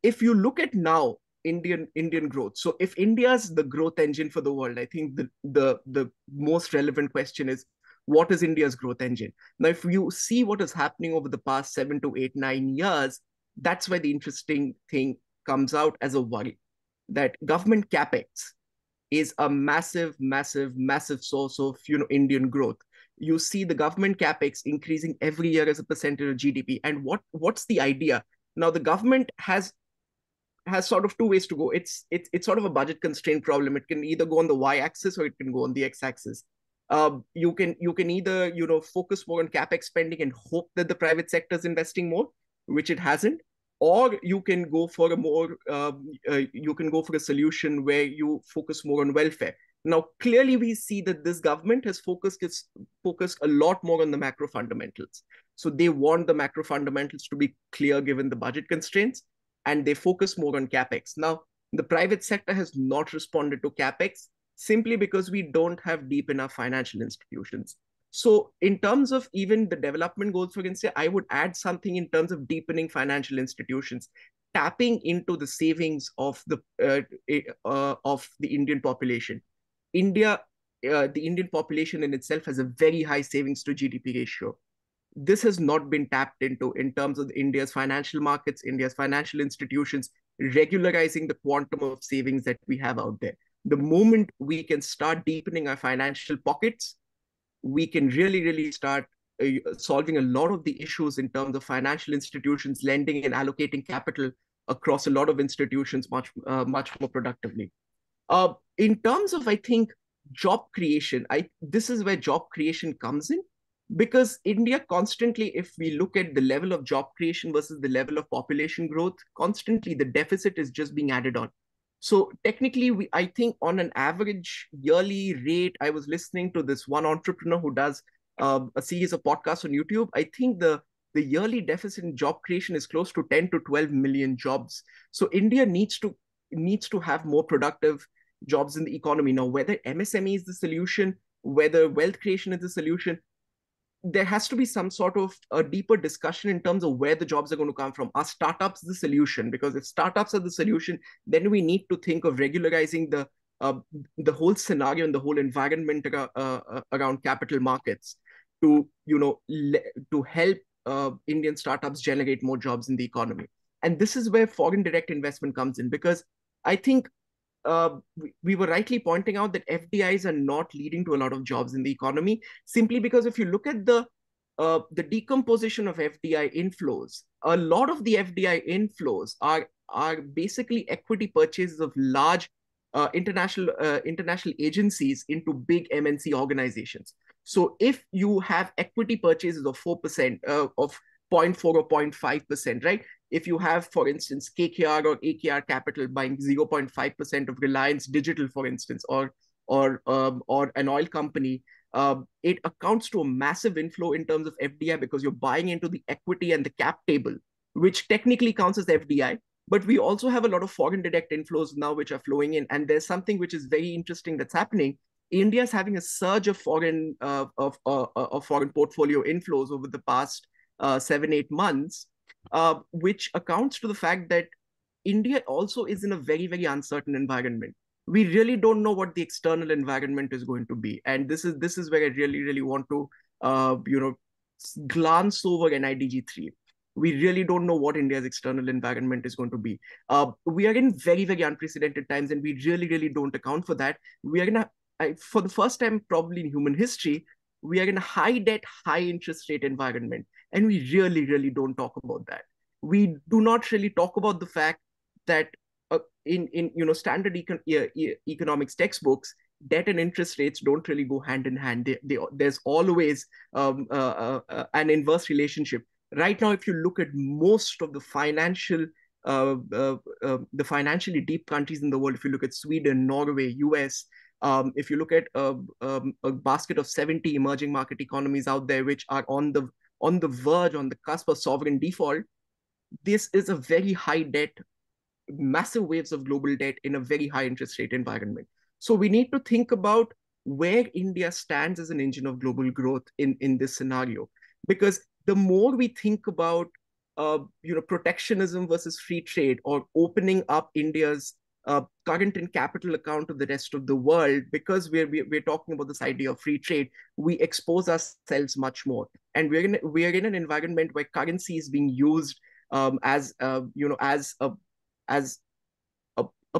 If you look at now Indian growth, so if India's the growth engine for the world, I think the most relevant question is, what is India's growth engine? Now, if you see what is happening over the past 7 to 8, 9 years, that's where the interesting thing comes out as a worry, that government capex is a massive source of Indian growth. You see the government capex increasing every year as a percentage of GDP. And what's the idea? Now, the government has sort of two ways to go. It's sort of a budget constraint problem. It can either go on the y-axis or it can go on the x-axis. You can either focus more on capex spending and hope that the private sector is investing more, which it hasn't, or you can go for a solution where you focus more on welfare. Now, clearly, we see that this government has focused a lot more on the macro fundamentals. So they want the macro fundamentals to be clear given the budget constraints, and they focus more on capex. Now, the private sector has not responded to capex simply because we don't have deep enough financial institutions. So in terms of even the development goals for India, I would add something in terms of deepening financial institutions, tapping into the savings of the Indian population. The Indian population in itself has a very high savings to GDP ratio. This has not been tapped into in terms of India's financial markets, India's financial institutions, regularizing the quantum of savings that we have out there. The moment we can start deepening our financial pockets, we can really start solving a lot of the issues in terms of financial institutions, lending and allocating capital across a lot of institutions much more productively. In terms of, I think, job creation, this is where job creation comes in, because India constantly, if we look at the level of job creation versus the level of population growth, constantly the deficit is just being added on. So technically, I think on an average yearly rate, I was listening to this one entrepreneur who does a series of podcasts on YouTube. I think the yearly deficit in job creation is close to 10 to 12 million jobs. So India needs to have more productive jobs in the economy. Now, whether MSME is the solution, whether wealth creation is the solution, there has to be some sort of a deeper discussion in terms of where the jobs are going to come from. Are startups the solution? Because if startups are the solution, then we need to think of regularizing the whole scenario and the whole environment around capital markets to help Indian startups generate more jobs in the economy. And this is where foreign direct investment comes in, because I think we were rightly pointing out that FDIs are not leading to a lot of jobs in the economy, simply because if you look at the decomposition of FDI inflows, a lot of the FDI inflows are basically equity purchases of large international agencies into big MNC organizations. So if you have equity purchases of 4% of 0.4 or 0.5%, right? If you have, for instance, KKR or AKR Capital buying 0.5% of Reliance Digital, for instance, or an oil company, it accounts to a massive inflow in terms of FDI because you're buying into the equity and the cap table, which technically counts as FDI. But we also have a lot of foreign direct inflows now which are flowing in. And there's something which is very interesting that's happening. India is having a surge of foreign portfolio inflows over the past 7-8 months, which accounts to the fact that India also is in a very, very uncertain environment. We really don't know what the external environment is going to be. And this is where I really want to glance over NIDG 3. we really don't know what India's external environment is going to be. We are in very, very unprecedented times, and we really, really don't account for that. We are in for the first time probably in human history, we are in a high debt, high interest rate environment, and we really, really don't talk about that. We do not really talk about the fact that in standard economics textbooks, debt and interest rates don't really go hand in hand. There's always an inverse relationship. Right now, if you look at most of the financially deep countries in the world, if you look at Sweden, Norway, US, if you look at a basket of 70 emerging market economies out there, which are on the verge, on the cusp of sovereign default, this is a very high debt, massive waves of global debt in a very high interest rate environment. So we need to think about where India stands as an engine of global growth in this scenario. Because the more we think about protectionism versus free trade, or opening up India's current and capital account to the rest of the world, because we're talking about this idea of free trade, we expose ourselves much more. And we're in an environment where currency is being used as a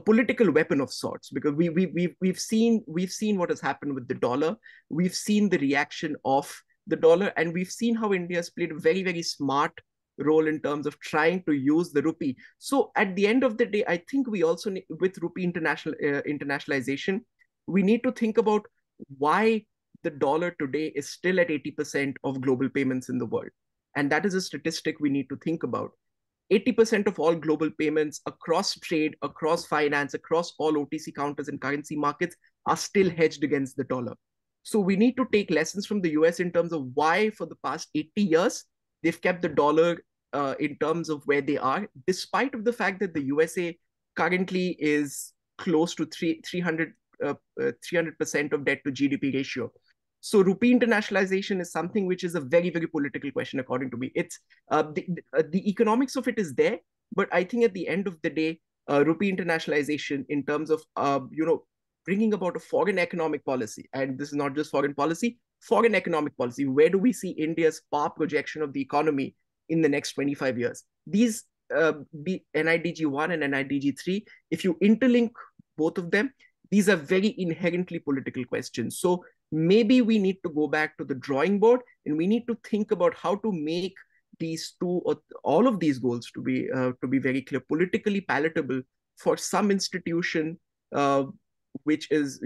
political weapon of sorts, because we've seen what has happened with the dollar. We've seen the reaction of the dollar, and we've seen how India has played a very, very smart role in terms of trying to use the rupee. So at the end of the day, I think we also need, with rupee internationalization, we need to think about why the dollar today is still at 80% of global payments in the world. And that is a statistic we need to think about. 80% of all global payments across trade, across finance, across all OTC counters and currency markets are still hedged against the dollar. So we need to take lessons from the US in terms of why for the past 80 years, they've kept the dollar in terms of where they are, despite of the fact that the USA currently is close to 300% of debt to GDP ratio. So rupee internationalization is something which is a very, very political question, according to me. It's the economics of it is there, but I think at the end of the day, rupee internationalization in terms of bringing about a foreign economic policy, and this is not just foreign policy, foreign economic policy. Where do we see India's power projection of the economy in the next 25 years? These NIDG 1 and NIDG 3, if you interlink both of them, these are very inherently political questions. So maybe we need to go back to the drawing board, and we need to think about how to make these two or all of these goals to be very clear, politically palatable for some institution which is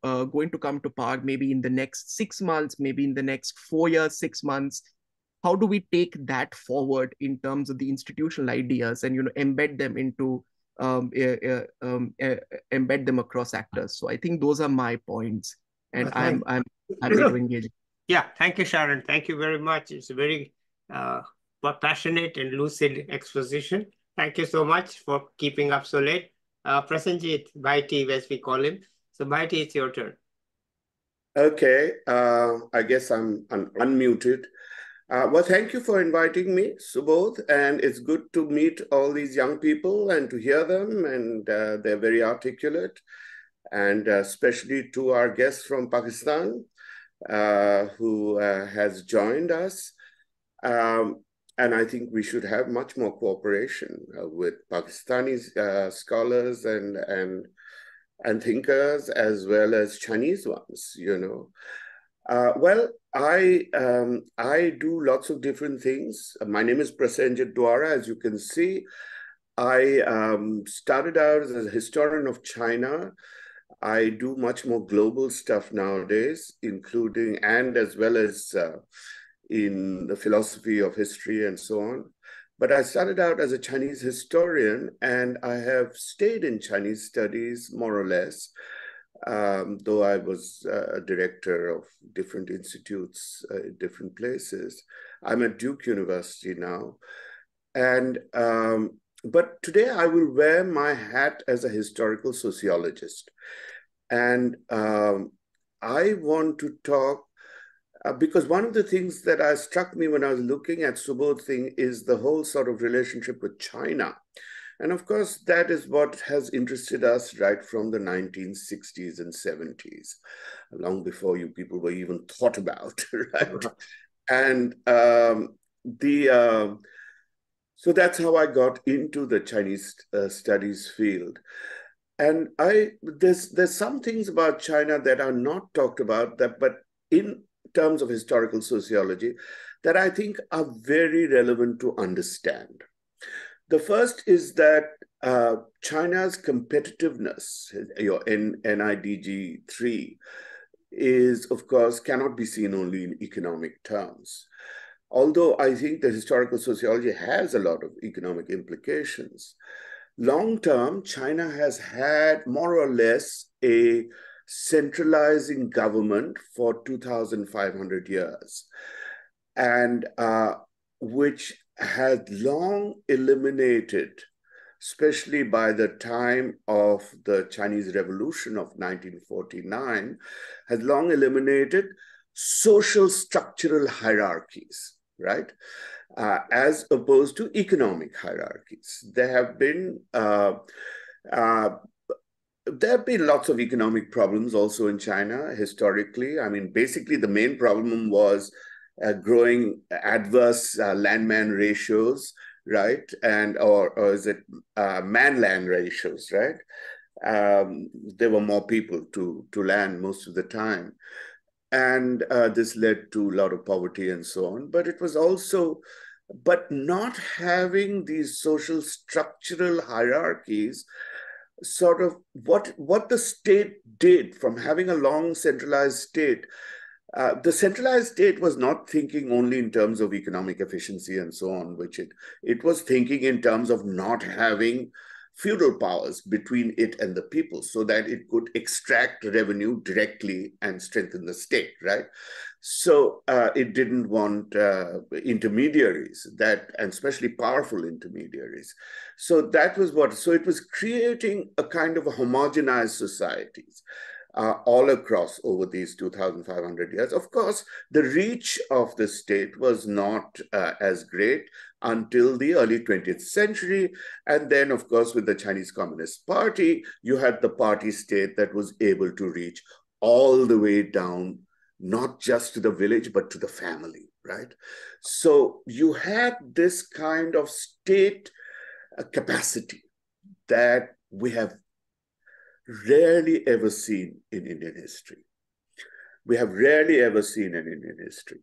going to come to power maybe in the next 6 months, maybe in the next 4 years, 6 months. How do we take that forward in terms of the institutional ideas and embed them into embed them across actors? So I think those are my points, and I'm happy to engage. Yeah, thank you, Sharan. Thank you very much. It's a very passionate and lucid exposition. Thank you so much for keeping up so late. Prasenjit, Bhaiti, as we call him. So Bhaiti, it's your turn. Okay, I guess I'm unmuted. Well, thank you for inviting me, Subodh, and it's good to meet all these young people and to hear them, and they're very articulate, and especially to our guest from Pakistan who has joined us. And I think we should have much more cooperation with Pakistani scholars and thinkers, as well as Chinese ones, Well, I do lots of different things. My name is Prasenjit Duara, as you can see. I started out as a historian of China. I do much more global stuff nowadays, including and as well as in the philosophy of history and so on. But I started out as a Chinese historian, and I have stayed in Chinese studies more or less, though I was a director of different institutes in different places. I'm at Duke University now. And but today I will wear my hat as a historical sociologist. And I want to talk because one of the things that struck me when I was looking at Subodh's thing is the whole sort of relationship with China. And of course, that is what has interested us right from the 1960s and 70s, long before you people were even thought about, right? And So that's how I got into the Chinese studies field. And there's some things about China that are not talked about, but in terms of historical sociology, that I think are very relevant to understand. The first is that China's competitiveness, your NIDG 3, is, of course, cannot be seen only in economic terms. Although I think that historical sociology has a lot of economic implications. Long term, China has had more or less a centralizing government for 2,500 years, and which has long eliminated, especially by the time of the Chinese Revolution of 1949, has long eliminated social structural hierarchies, right? As opposed to economic hierarchies. There have been lots of economic problems also in China historically. I mean, basically the main problem was growing adverse land-man ratios, right? And or is it man-land ratios, right? There were more people to land most of the time. And this led to a lot of poverty and so on. But it was also, but not having these social structural hierarchies, sort of what the state did from having a long centralized state. The centralized state was not thinking only in terms of economic efficiency and so on, which it was thinking in terms of not having feudal powers between it and the people so that it could extract revenue directly and strengthen the state, right? So it didn't want intermediaries, and especially powerful intermediaries. So that was so it was creating a kind of a homogenized societies all across over these 2,500 years. Of course, the reach of the state was not as great until the early 20th century. And then, of course, with the Chinese Communist Party, you had the party state that was able to reach all the way down, not just to the village, but to the family, right? So you had this kind of state capacity that we have rarely ever seen in Indian history. We have rarely ever seen in Indian history.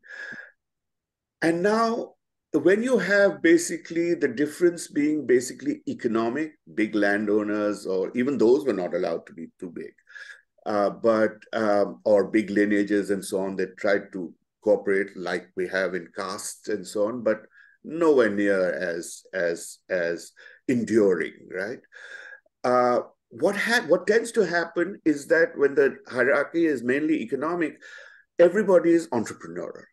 And now, when you have basically the difference being basically economic, big landowners, or even those were not allowed to be too big, or big lineages and so on that tried to cooperate like we have in castes and so on, but nowhere near as enduring, right? What tends to happen is that when the hierarchy is mainly economic, everybody is entrepreneurial.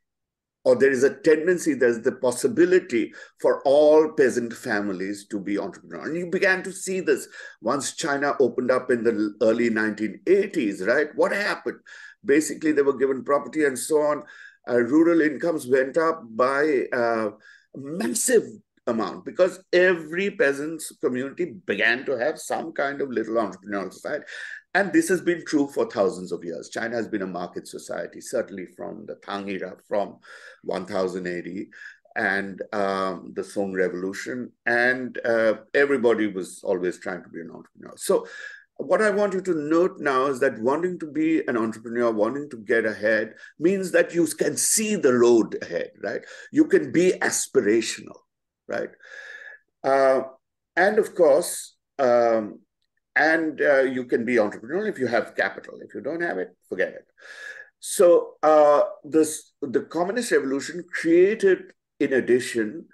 Or there is a tendency, there's the possibility for all peasant families to be entrepreneurial. And you began to see this once China opened up in the early 1980s, right? What happened? Basically, they were given property and so on. Rural incomes went up by a massive amount because every peasant's community began to have some kind of little entrepreneurial society. And this has been true for thousands of years. China has been a market society, certainly from the Tang era, from 1000 AD, and the Song Revolution. And everybody was always trying to be an entrepreneur. So what I want you to note now is that wanting to be an entrepreneur, wanting to get ahead, means that you can see the road ahead, right? You can be aspirational, right? And of course, you can be entrepreneurial if you have capital. If you don't have it, forget it. So the Communist Revolution created, in addition,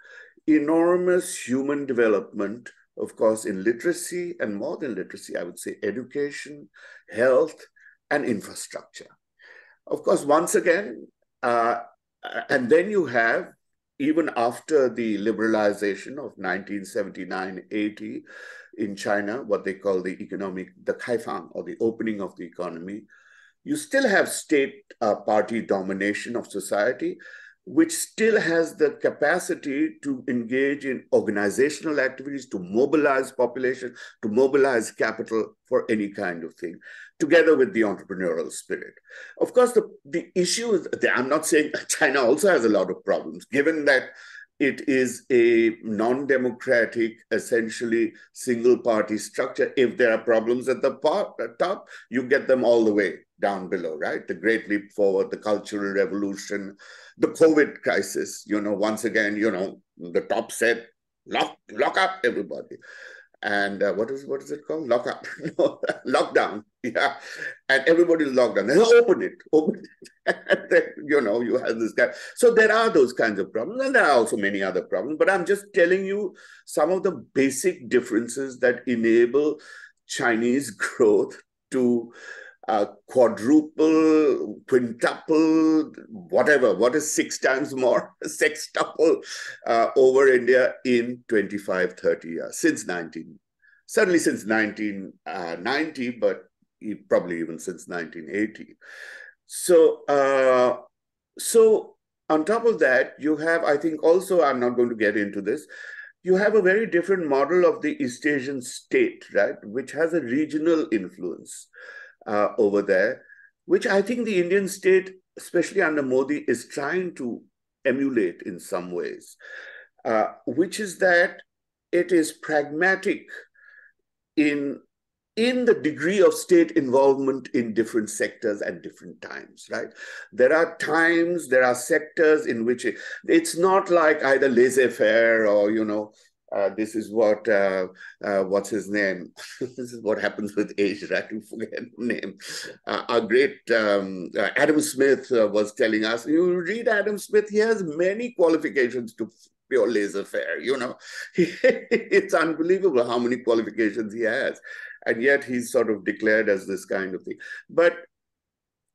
enormous human development, of course, in literacy, and more than literacy, I would say education, health, and infrastructure. Of course, once again, and then you have, even after the liberalization of 1979-80 in China, what they call the Kaifang, or the opening of the economy, you still have state party domination of society, which still has the capacity to engage in organizational activities, to mobilize population, to mobilize capital for any kind of thing, together with the entrepreneurial spirit. Of course, the issue is, I'm not saying China also has a lot of problems, given that it is a non-democratic, essentially single-party structure. If there are problems at the top, you get them all the way down below, right? The Great Leap Forward, the Cultural Revolution, the COVID crisis, once again, the top said, lock up everybody. And what is it called? Lock up. No, lockdown. Yeah. And everybody's locked down. They open it. And then, you have this guy. So there are those kinds of problems. And there are also many other problems. But I'm just telling you some of the basic differences that enable Chinese growth to quadruple, quintuple, whatever. What is 6 times more? Sextuple over India in 25, 30 years, certainly since 1990, but probably even since 1980. So on top of that, you have, I think also, I'm not going to get into this, you have a very different model of the East Asian state, right, which has a regional influence over there, which I think the Indian state, especially under Modi, is trying to emulate in some ways, which is that it is pragmatic in the degree of state involvement in different sectors at different times, right? There are times, there are sectors in which it's not like either laissez-faire or, this is what, what's his name? This is what happens with age, right? You forget the name. Our great Adam Smith was telling us, you read Adam Smith, he has many qualifications to pure laissez-faire, It's unbelievable how many qualifications he has. And yet he's sort of declared as this kind of thing. But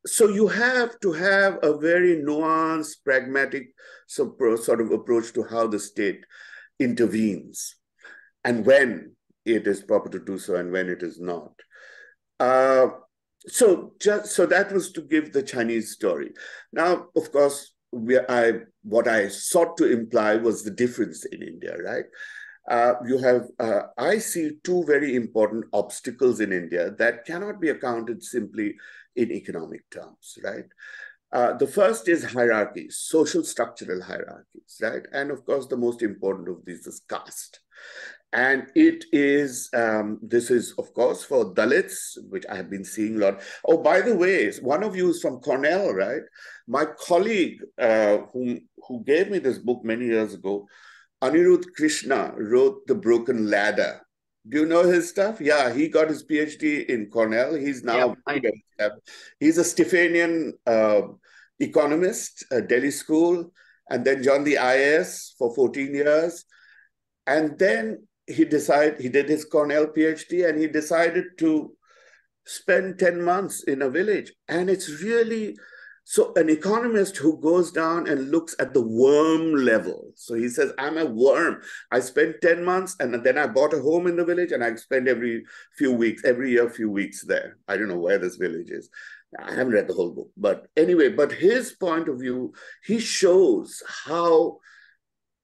so you have to have a very nuanced, pragmatic sort of approach to how the state intervenes and when it is proper to do so and when it is not. So that was to give the Chinese story. Now, of course, what I sought to imply was the difference in India, right? You have, I see 2 very important obstacles in India that cannot be accounted simply in economic terms, right? The first is hierarchies, social structural hierarchies, right? And of course, the most important of these is caste. And it is, this is, of course, for Dalits, which I have been seeing a lot. Oh, by the way, one of you is from Cornell, right? My colleague who gave me this book many years ago, Anirudh Krishna, wrote The Broken Ladder. Do you know his stuff? Yeah, he got his PhD in Cornell. He's now, he's a Stephanian economist at Delhi School, and then joined the IS for 14 years. And then he did his Cornell PhD, and he decided to spend 10 months in a village. And it's really, so an economist who goes down and looks at the worm level. So he says, I'm a worm. I spent 10 months and then I bought a home in the village and I spend every year, a few weeks there. I don't know where this village is. I haven't read the whole book. But anyway, but his point of view, he shows how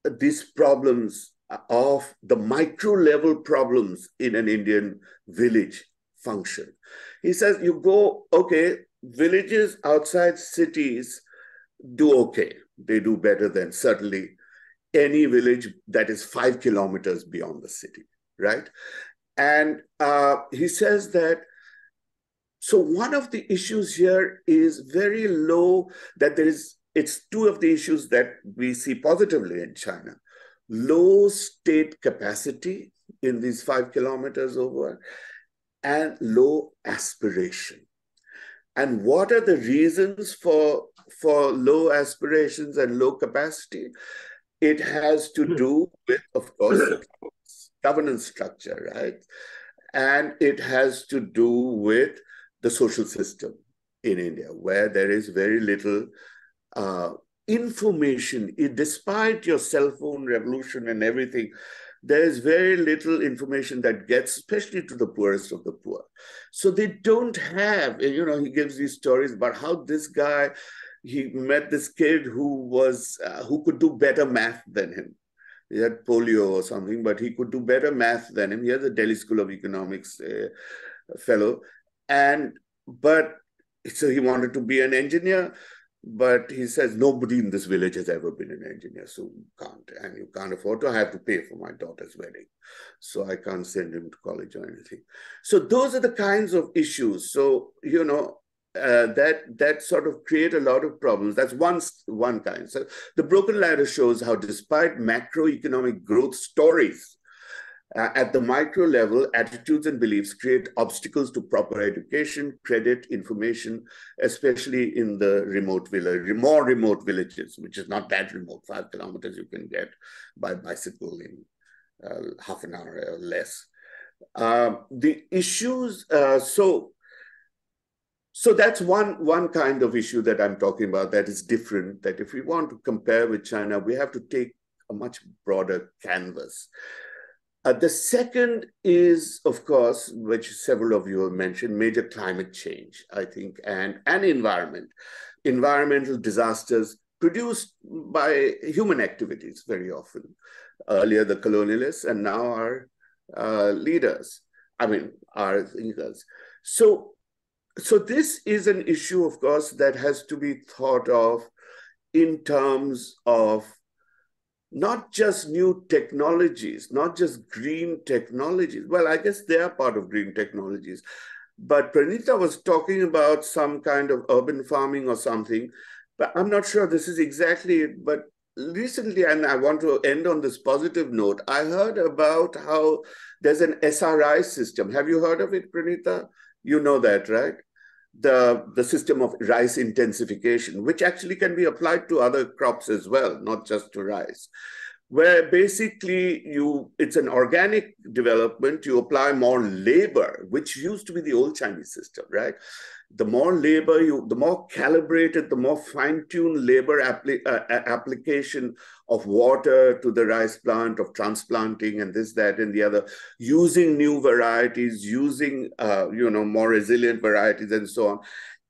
these problems of the micro level problems in an Indian village function. He says, you go, okay, villages outside cities do okay. They do better than certainly any village that is 5 kilometers beyond the city, right? And he says that, so one of the issues here is very low, that there is, it's 2 of the issues that we see positively in China. Low state capacity in these 5 kilometers over, and low aspiration. And what are the reasons for low aspirations and low capacity? It has to do with, of course, governance structure, right? And it has to do with the social system in India, where there is very little information. Despite your cell phone revolution and everything, there is very little information that gets, especially to the poorest of the poor. So they don't have, he gives these stories about how this guy, he met this kid who could do better math than him. He had polio or something, but he could do better math than him. He has a Delhi School of Economics fellow. But so he wanted to be an engineer. But he says, nobody in this village has ever been an engineer, so you can't. And you can't afford to. I have to pay for my daughter's wedding. So I can't send him to college or anything. So those are the kinds of issues. So, you know, that sort of create a lot of problems. That's one kind. So the broken ladder shows how despite macroeconomic growth stories, at the micro level, attitudes and beliefs create obstacles to proper education, credit, information, especially in the more remote villages, which is not that remote. 5 kilometers you can get by bicycle in half an hour or less. The issues, so that's one kind of issue that I'm talking about that is different, that if we want to compare with China, we have to take a much broader canvas. The second is, of course, which several of you have mentioned, major climate change, I think, and environmental disasters produced by human activities very often. Earlier, the colonialists, and now our leaders, our thinkers. So this is an issue, of course, that has to be thought of in terms of not just new technologies, not just green technologies. Well, I guess they are part of green technologies. But Praneetha was talking about some kind of urban farming or something, but I'm not sure this is exactly it. But recently, and I want to end on this positive note, I heard about how there's an SRI system. Have you heard of it, Praneetha? You know that, right? The system of rice intensification, which actually can be applied to other crops as well, not just to rice, where basically it's an organic development. You apply more labor, which used to be the old Chinese system, right? The more labor, the more calibrated, the more fine-tuned labor application of water to the rice plant, of transplanting and this, that, and the other, using new varieties, using more resilient varieties and so on.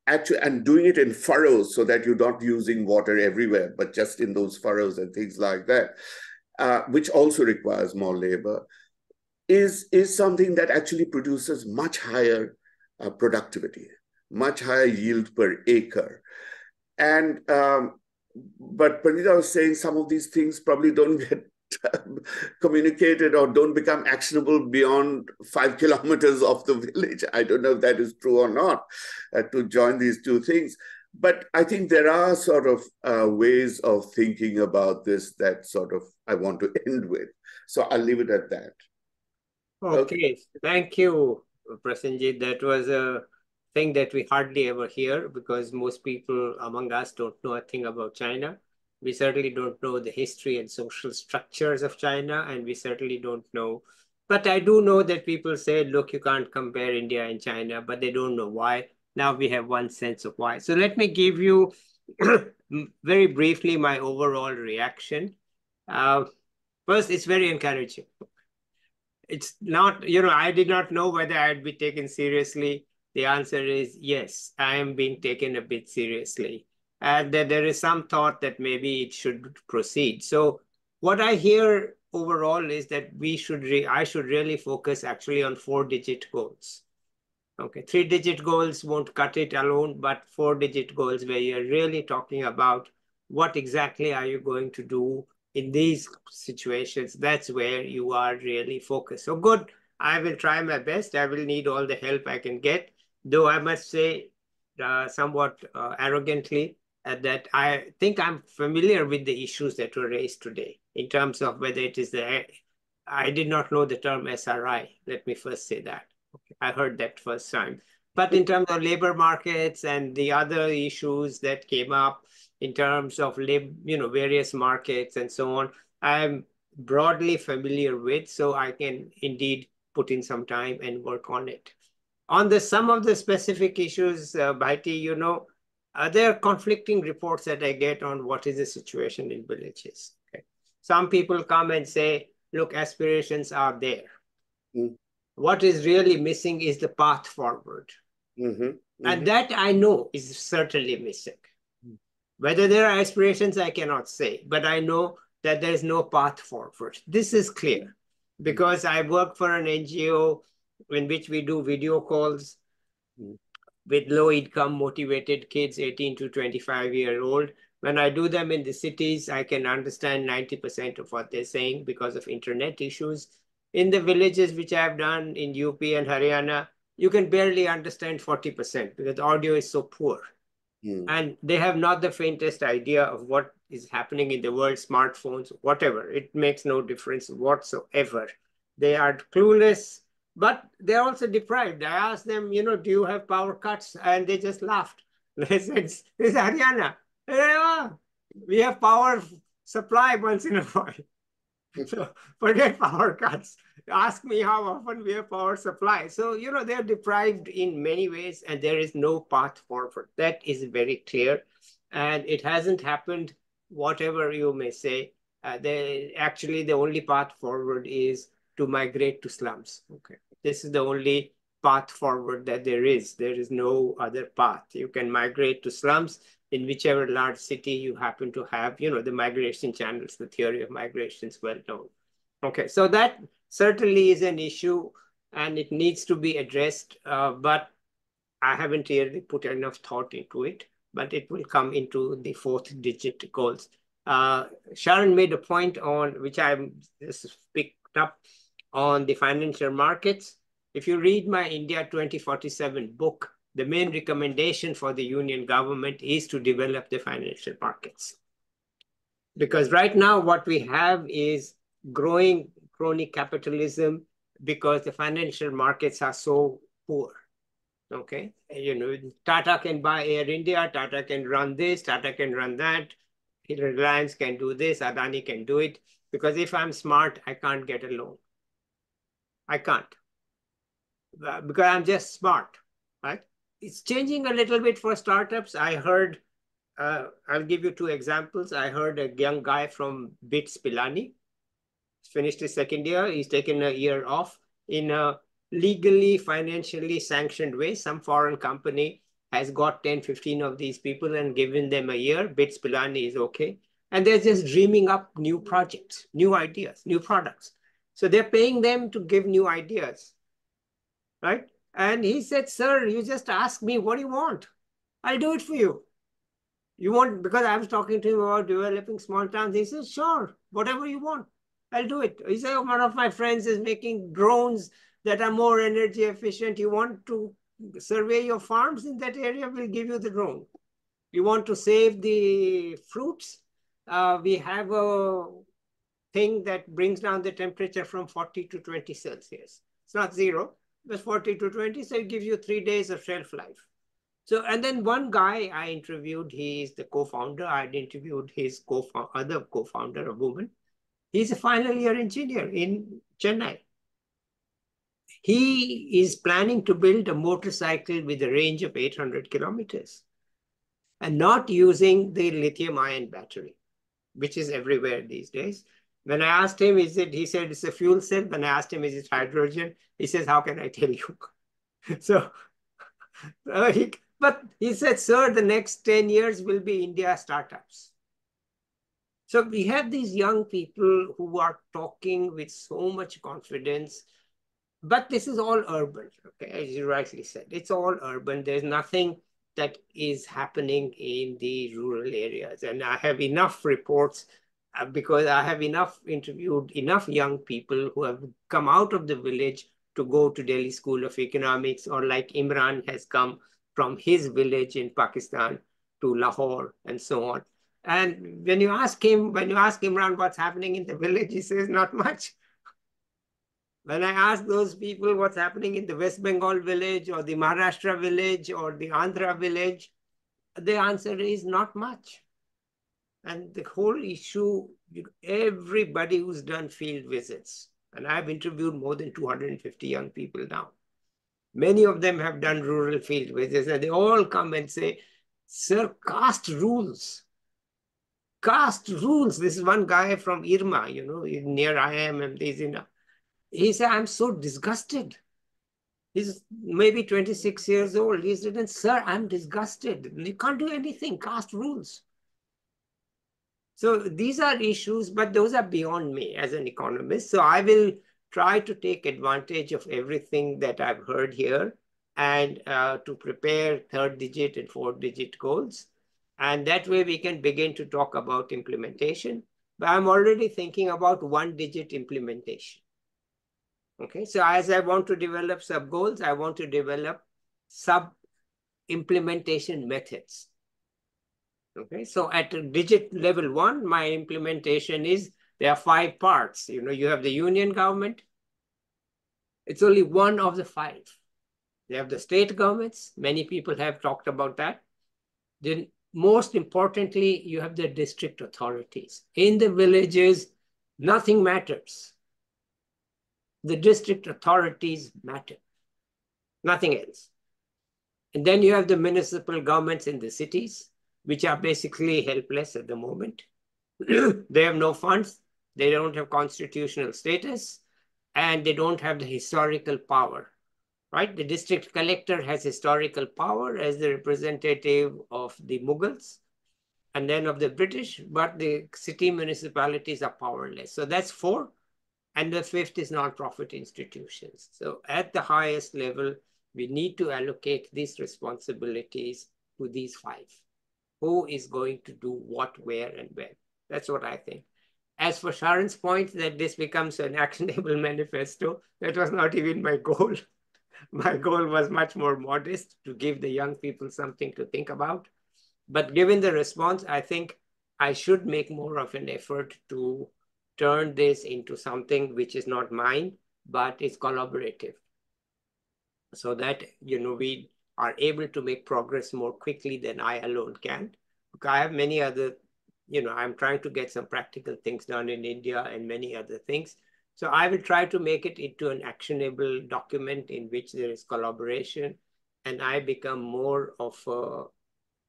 Actually, and doing it in furrows so that you're not using water everywhere, but just in those furrows and things like that, which also requires more labor, is something that actually produces much higher productivity, much higher yield per acre. And but Praneetha was saying some of these things probably don't get communicated or don't become actionable beyond 5 kilometers of the village. I don't know if that is true or not, to join these two things. But I think there are sort of ways of thinking about this that sort of I want to end with. So I'll leave it at that. Okay. Thank you, Prasenjit. That was a thing that we hardly ever hear because most people among us don't know a thing about China. We certainly don't know the history and social structures of China, and we certainly don't know. But I do know that people say, look, you can't compare India and China, but they don't know why. Now we have one sense of why. So let me give you very briefly my overall reaction. First, it's very encouraging. It's not, I did not know whether I'd be taken seriously. The answer is yes, I am being taken a bit seriously. And that there is some thought that maybe it should proceed. So what I hear overall is that I should really focus actually on 4-digit goals. Okay, 3-digit goals won't cut it alone, but 4-digit goals where you're really talking about what exactly are you going to do in these situations. That's where you are really focused. So good, I will try my best. I will need all the help I can get, though I must say somewhat arrogantly that I think I'm familiar with the issues that were raised today in terms of whether it is I did not know the term SRI. Let me first say that. I heard that first time. But in terms of labor markets and the other issues that came up in terms of various markets and so on, I'm broadly familiar with, so I can indeed put in some time and work on it. On some of the specific issues, Bhaiti, there are conflicting reports that I get on what is the situation in villages. Okay. Some people come and say, look, aspirations are there. What is really missing is the path forward. And that I know is certainly missing. Whether there are aspirations, I cannot say, but I know that there is no path forward. This is clear because I work for an NGO in which we do video calls with low income motivated kids, 18 to 25-year-old. When I do them in the cities, I can understand 90% of what they're saying because of internet issues. In the villages, which I've done in UP and Haryana, you can barely understand 40% because the audio is so poor. And they have not the faintest idea of what is happening in the world, smartphones, whatever. It makes no difference whatsoever. They are clueless, but they're also deprived. I asked them, do you have power cuts? And they just laughed. They said, it's Haryana. We have power supply once in a while. So forget power cuts. Ask me how often we have power supply. So, they're deprived in many ways and there is no path forward. That is very clear. And it hasn't happened, whatever you may say. Actually, the only path forward is to migrate to slums. Okay, this is the only path forward that there is. There is no other path. You can migrate to slums in whichever large city you happen to have, the migration channels, the theory of migration is well known. Okay, so that certainly is an issue and it needs to be addressed, but I haven't really put enough thought into it, but it will come into the 4th digit goals. Sharan made a point on, which I just picked up, on the financial markets. If you read my India 2047 book, the main recommendation for the union government is to develop the financial markets. Because right now what we have is growing crony capitalism because the financial markets are so poor. Okay, Tata can buy Air India, Tata can run this, Tata can run that, Reliance can do this, Adani can do it. Because if I'm smart, I can't get a loan. I can't. Because I'm just smart, right? It's changing a little bit for startups. I heard, I'll give you 2 examples. I heard a young guy from BITS Pilani, finished his 2nd year. He's taken a year off in a legally, financially sanctioned way. Some foreign company has got 10, 15 of these people and given them a year. BITS Pilani is okay. And they're just dreaming up new projects, new ideas, new products. So they're paying them to give new ideas, right? And he said, sir, you just ask me, what do you want? I'll do it for you. You want, because I was talking to him about developing small towns. He said, sure, whatever you want, I'll do it. He said, one of my friends is making drones that are more energy efficient. You want to survey your farms in that area? We'll give you the drone. You want to save the fruits? We have a thing that brings down the temperature from 40 to 20 Celsius. It's not 0. Was 40 to 20, so it gives you 3 days of shelf life. So, and then one guy I interviewed, he is the co-founder. I'd interviewed his other co-founder, a woman. He's a final year engineer in Chennai. He is planning to build a motorcycle with a range of 800 kilometers and not using the lithium-ion battery, which is everywhere these days. When I asked him, he said it's a fuel cell. When I asked him, is it hydrogen? He says, how can I tell you? So, but he said, sir, the next 10 years will be India startups. So we have these young people who are talking with so much confidence, but this is all urban, okay? As you rightly said, it's all urban. There's nothing that is happening in the rural areas. And I have enough reports because I have interviewed enough young people who have come out of the village to go to Delhi School of Economics, or like Imran has come from his village in Pakistan to Lahore and so on. And when you ask Imran what's happening in the village, he says not much. When I ask those people what's happening in the West Bengal village or the Maharashtra village or the Andhra village, the answer is not much. And the whole issue, everybody who's done field visits, and I've interviewed more than 250 young people now. Many of them have done rural field visits, and they all come and say, sir, caste rules. Caste rules. This is one guy from Irma, near IIM. He said, I'm so disgusted. He's maybe 26 years old. He said, sir, I'm disgusted. You can't do anything. Caste rules. So these are issues, but those are beyond me as an economist. So I will try to take advantage of everything that I've heard here and to prepare third digit and fourth digit goals. And that way we can begin to talk about implementation. But I'm already thinking about one digit implementation. Okay, so as I want to develop sub goals, I want to develop sub implementation methods. Okay, so at digit level 1, my implementation is there are 5 parts. You have the union government. It's only one of the 5. You have the state governments. Many people have talked about that. Then most importantly, you have the district authorities. In the villages, nothing matters. The district authorities matter. Nothing else. And then you have the municipal governments in the cities, which are basically helpless at the moment. They have no funds. They don't have constitutional status, and they don't have the historical power, right? The district collector has historical power as the representative of the Mughals and then of the British, but the city municipalities are powerless. So that's 4. And the 5th is non-profit institutions. So at the highest level, we need to allocate these responsibilities to these 5. Who is going to do what, where, and when? That's what I think. As for Sharan's point that this becomes an actionable manifesto, that was not even my goal. My goal was much more modest, to give the young people something to think about. But given the response, I think I should make more of an effort to turn this into something which is not mine, but is collaborative. So that, we are able to make progress more quickly than I alone can. Because I have many other, I'm trying to get some practical things done in India and many other things. So I will try to make it into an actionable document in which there is collaboration, and I become more of a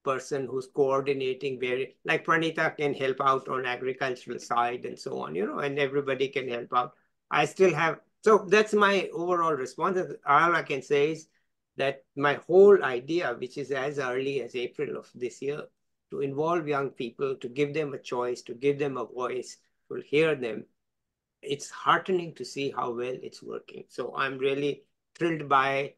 person who's coordinating, like Praneetha can help out on agricultural side and so on, and everybody can help out. I still have, so that's my overall response. All I can say is that my whole idea, which is as early as April of this year, to involve young people, to give them a choice, to give them a voice, to hear them, it's heartening to see how well it's working. So I'm really thrilled by,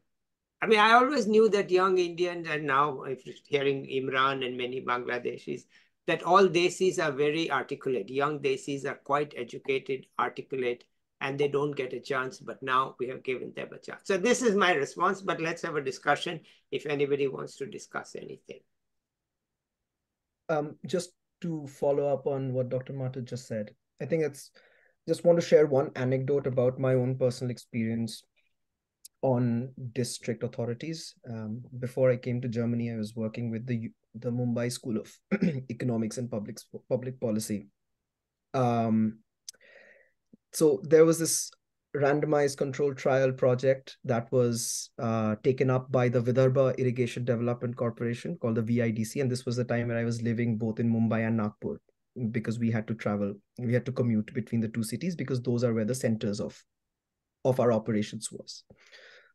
I always knew that young Indians, and now hearing Imran and many Bangladeshis, that all Desis are very articulate. Young Desis are quite educated, articulate, and they don't get a chance, but now we have given them a chance. So this is my response, but let's have a discussion if anybody wants to discuss anything. Just to follow up on what Dr. Mathur just said, I think just want to share one anecdote about my own personal experience on district authorities. Before I came to Germany, I was working with the Mumbai School of Economics and Public Policy. So there was this randomized controlled trial project that was taken up by the Vidarbha Irrigation Development Corporation, called the VIDC. And this was the time when I was living both in Mumbai and Nagpur, because we had to travel, we had to commute between the 2 cities, because those are where the centers of our operations was.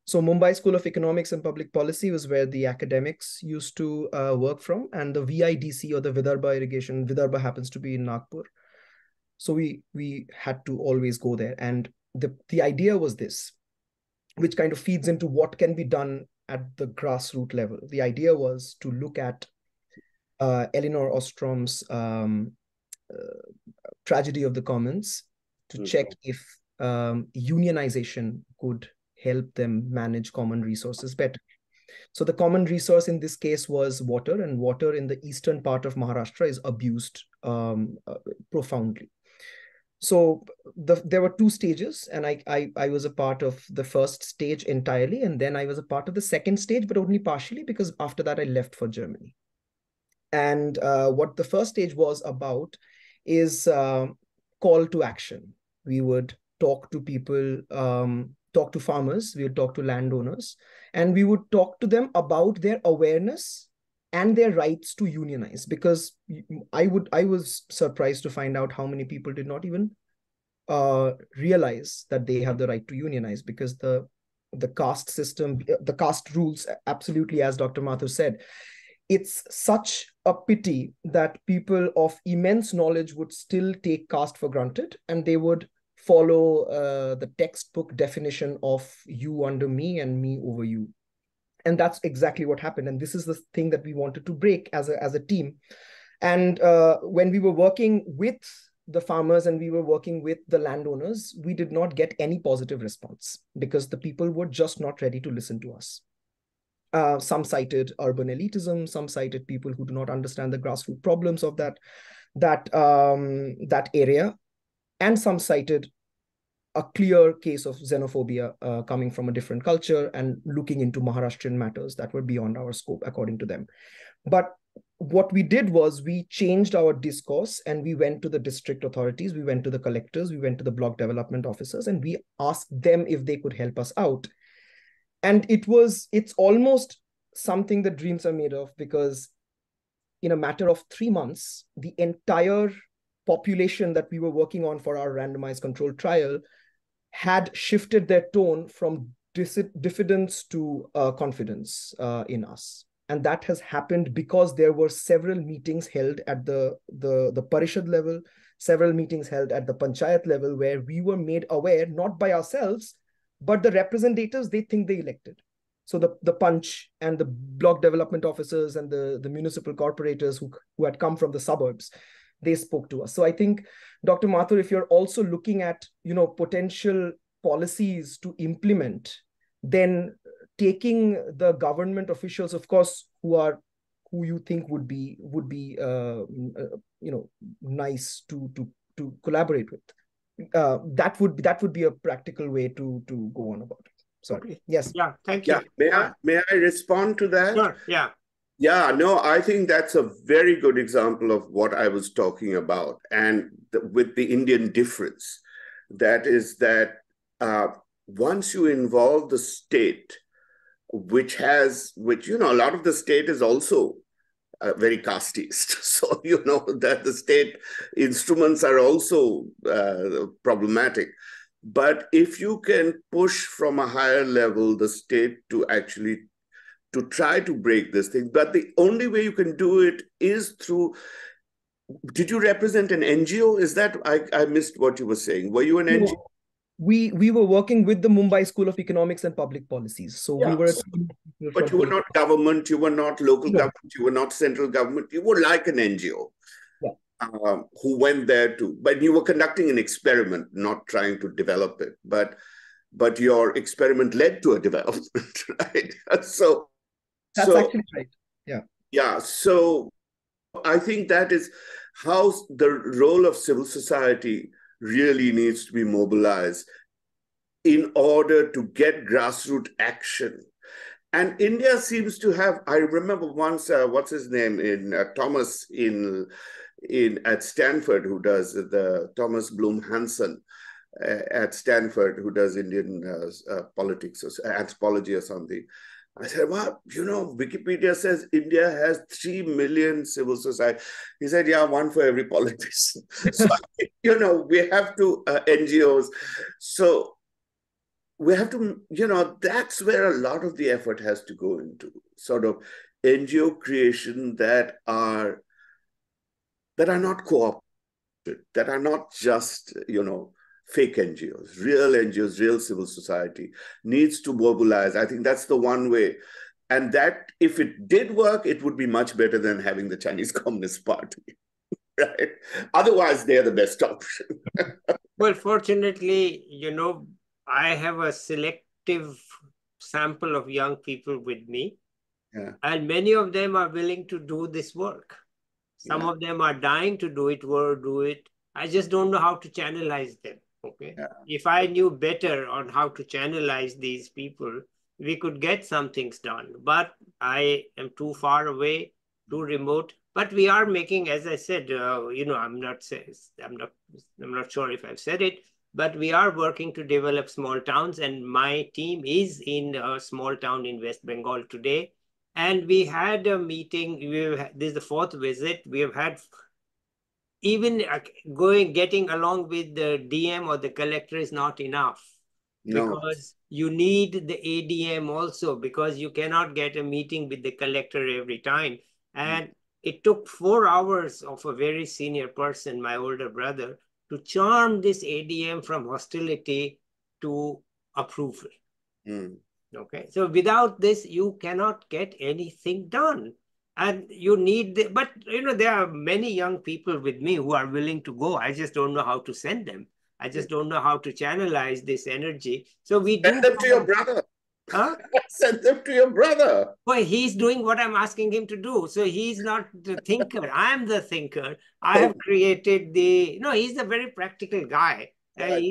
So Mumbai School of Economics and Public Policy was where the academics used to work from, and the VIDC, or the Vidarbha Irrigation, Vidarbha happens to be in Nagpur. So we had to always go there. And the idea was this, which kind of feeds into what can be done at the grassroots level. The idea was to look at Elinor Ostrom's Tragedy of the Commons, to check if unionization could help them manage common resources better. So the common resource in this case was water, and water in the eastern part of Maharashtra is abused profoundly. So there were 2 stages, and I was a part of the first stage entirely, and then I was a part of the second stage, but only partially, because after that I left for Germany. And what the first stage was about is call to action. We would talk to people, talk to farmers, we would talk to landowners, and we would talk to them about their awareness and their rights to unionize. Because I was surprised to find out how many people did not even realize that they have the right to unionize, because the caste system, the caste rules, absolutely, as Dr. Mathur said, it's such a pity that people of immense knowledge would still take caste for granted, and they would follow the textbook definition of you under me and me over you. And that's exactly what happened. And this is the thing that we wanted to break as a team. And when we were working with the farmers and we were working with the landowners, we did not get any positive response because the people were just not ready to listen to us. Some cited urban elitism, some cited people who do not understand the grassroots problems of that area, and some cited a clear case of xenophobia coming from a different culture and looking into Maharashtrian matters that were beyond our scope, according to them. But what we did was we changed our discourse and we went to the district authorities, we went to the collectors, we went to the block development officers, and we asked them if they could help us out. And it's almost something that dreams are made of, because in a matter of 3 months, the entire population that we were working on for our randomized controlled trial had shifted their tone from diffidence to confidence in us. And that has happened because there were several meetings held at the parishad level, several meetings held at the panchayat level, where we were made aware, not by ourselves, but the representatives they think they elected. So the punch and the block development officers and the municipal corporators who had come from the suburbs, they spoke to us. So I think, Dr. Mathur, if you're also looking at, potential policies to implement, then taking the government officials, of course, who you think would be nice to collaborate with, that would be a practical way to go on about it. Sorry. Okay. Yes. Yeah. Thank you. May I respond to that? Sure. Yeah. Yeah, no, I think that's a very good example of what I was talking about, and with the Indian difference. That is that once you involve the state, which a lot of the state is also very casteist. So, that the state instruments are also problematic. But if you can push from a higher level the state to actually to try to break this thing, but the only way you can do it is through. Did you represent an NGO? Is that I missed what you were saying? Were you an NGO? We were working with the Mumbai School of Economics and Public Policies. So we were. But you were not government. You were not local government. You were not central government. You were like an NGO. Who went there but you were conducting an experiment, not trying to develop it. But your experiment led to a development, right? So that's actually right. Yeah. Yeah. So I think that is how the role of civil society really needs to be mobilized in order to get grassroots action. And India seems to have, I remember once, what's his name, Thomas at Stanford, who does the Thomas Bloom Hansen at Stanford, who does Indian politics or anthropology or something. I said, well, Wikipedia says India has 3 million civil society. He said, yeah, one for every politician. So, we have to, NGOs. So we have to, that's where a lot of the effort has to go into, sort of NGO creation that are not cooperative, that are not just, fake NGOs, real civil society needs to mobilize. I think that's the one way. And that, if it did work, it would be much better than having the Chinese Communist Party, right? Otherwise, they're the best option. Well, fortunately, I have a selective sample of young people with me. Yeah. And many of them are willing to do this work. Some of them are dying to do it. I just don't know how to channelize them. Okay. Yeah. If I knew better on how to channelize these people, we could get some things done. But I am too far away, too remote. But we are making, as I said, I'm not sure if I've said it, but we are working to develop small towns, and my team is in a small town in West Bengal today. And we had a meeting. This is the 4th visit. We have had even getting along with the DM or the collector is not enough. No. Because you need the ADM also, because you cannot get a meeting with the collector every time. And it took 4 hours of a very senior person, my older brother, to charm this ADM from hostility to approval. Okay, so without this, you cannot get anything done. And you need but there are many young people with me who are willing to go. I just don't know how to send them. I just don't know how to channelize this energy. So we do. Send them to your brother. Huh? Send them to your brother. Well, he's doing what I'm asking him to do. So he's not the thinker. I'm the thinker. I have created he's a very practical guy. Right.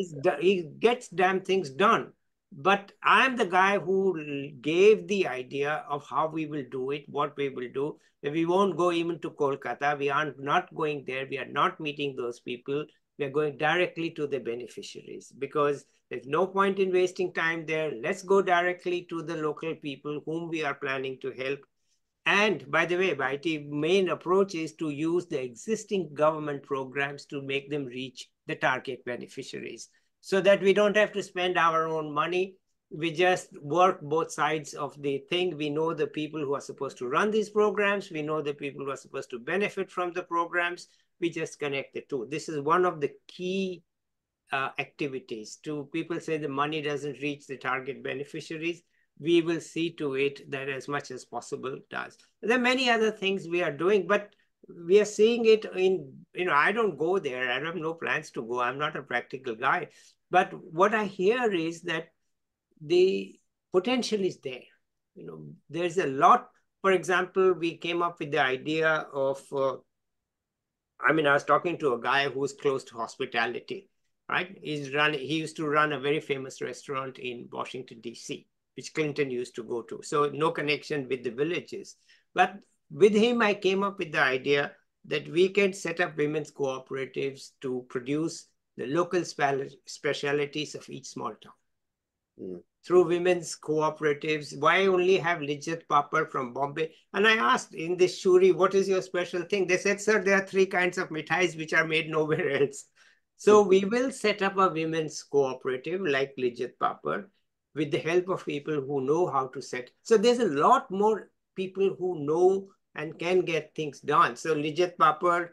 He gets damn things done. But I'm the guy who gave the idea of how we will do it, what we will do. We won't go even to Kolkata. We are not going there. We are not meeting those people. We are going directly to the beneficiaries because there's no point in wasting time there. Let's go directly to the local people whom we are planning to help. And by the way, the main approach is to use the existing government programs to make them reach the target beneficiaries so that we don't have to spend our own money. We just work both sides of the thing. We know the people who are supposed to run these programs. We know the people who are supposed to benefit from the programs. We just connect the two. This is one of the key activities. To people say the money doesn't reach the target beneficiaries, we will see to it that as much as possible does. There are many other things we are doing, but we are seeing it in, I don't go there. I have no plans to go. I'm not a practical guy. But what I hear is that the potential is there. There's a lot. For example, we came up with the idea of, I was talking to a guy who's close to hospitality, right? He used to run a very famous restaurant in Washington, D.C., which Clinton used to go to. So no connection with the villages. But with him, I came up with the idea that we can set up women's cooperatives to produce the local specialities of each small town. Through women's cooperatives. Why only have Lijjat Papad from Bombay? And I asked in this shuri, what is your special thing? They said, sir, there are 3 kinds of mithais which are made nowhere else. So we will set up a women's cooperative like Lijjat Papad with the help of people who know how to set. So there's a lot more people who know and can get things done. So Lijjat Papad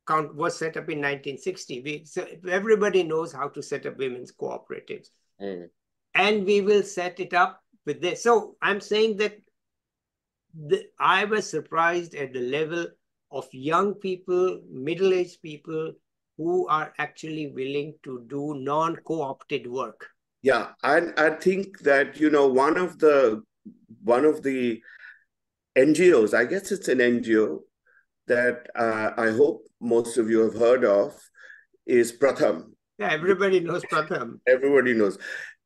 was set up in 1960. So everybody knows how to set up women's cooperatives. And we will set it up with this. So I'm saying that I was surprised at the level of young people, middle-aged people who are actually willing to do non-co-opted work. Yeah, and I think that, one of the NGOs, I guess it's an NGO that I hope most of you have heard of, is Pratham. Yeah, everybody knows Pratham. Everybody knows.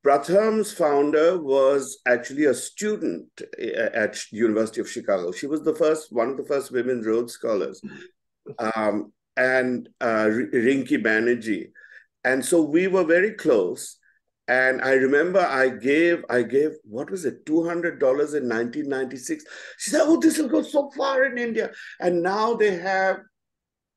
Pratham's founder was actually a student at University of Chicago. She was one of the first women Rhodes Scholars, and Rinki Banerjee. And so we were very close. And I remember I gave, what was it, $200 in 1996. She said, oh, this will go so far in India. And now they have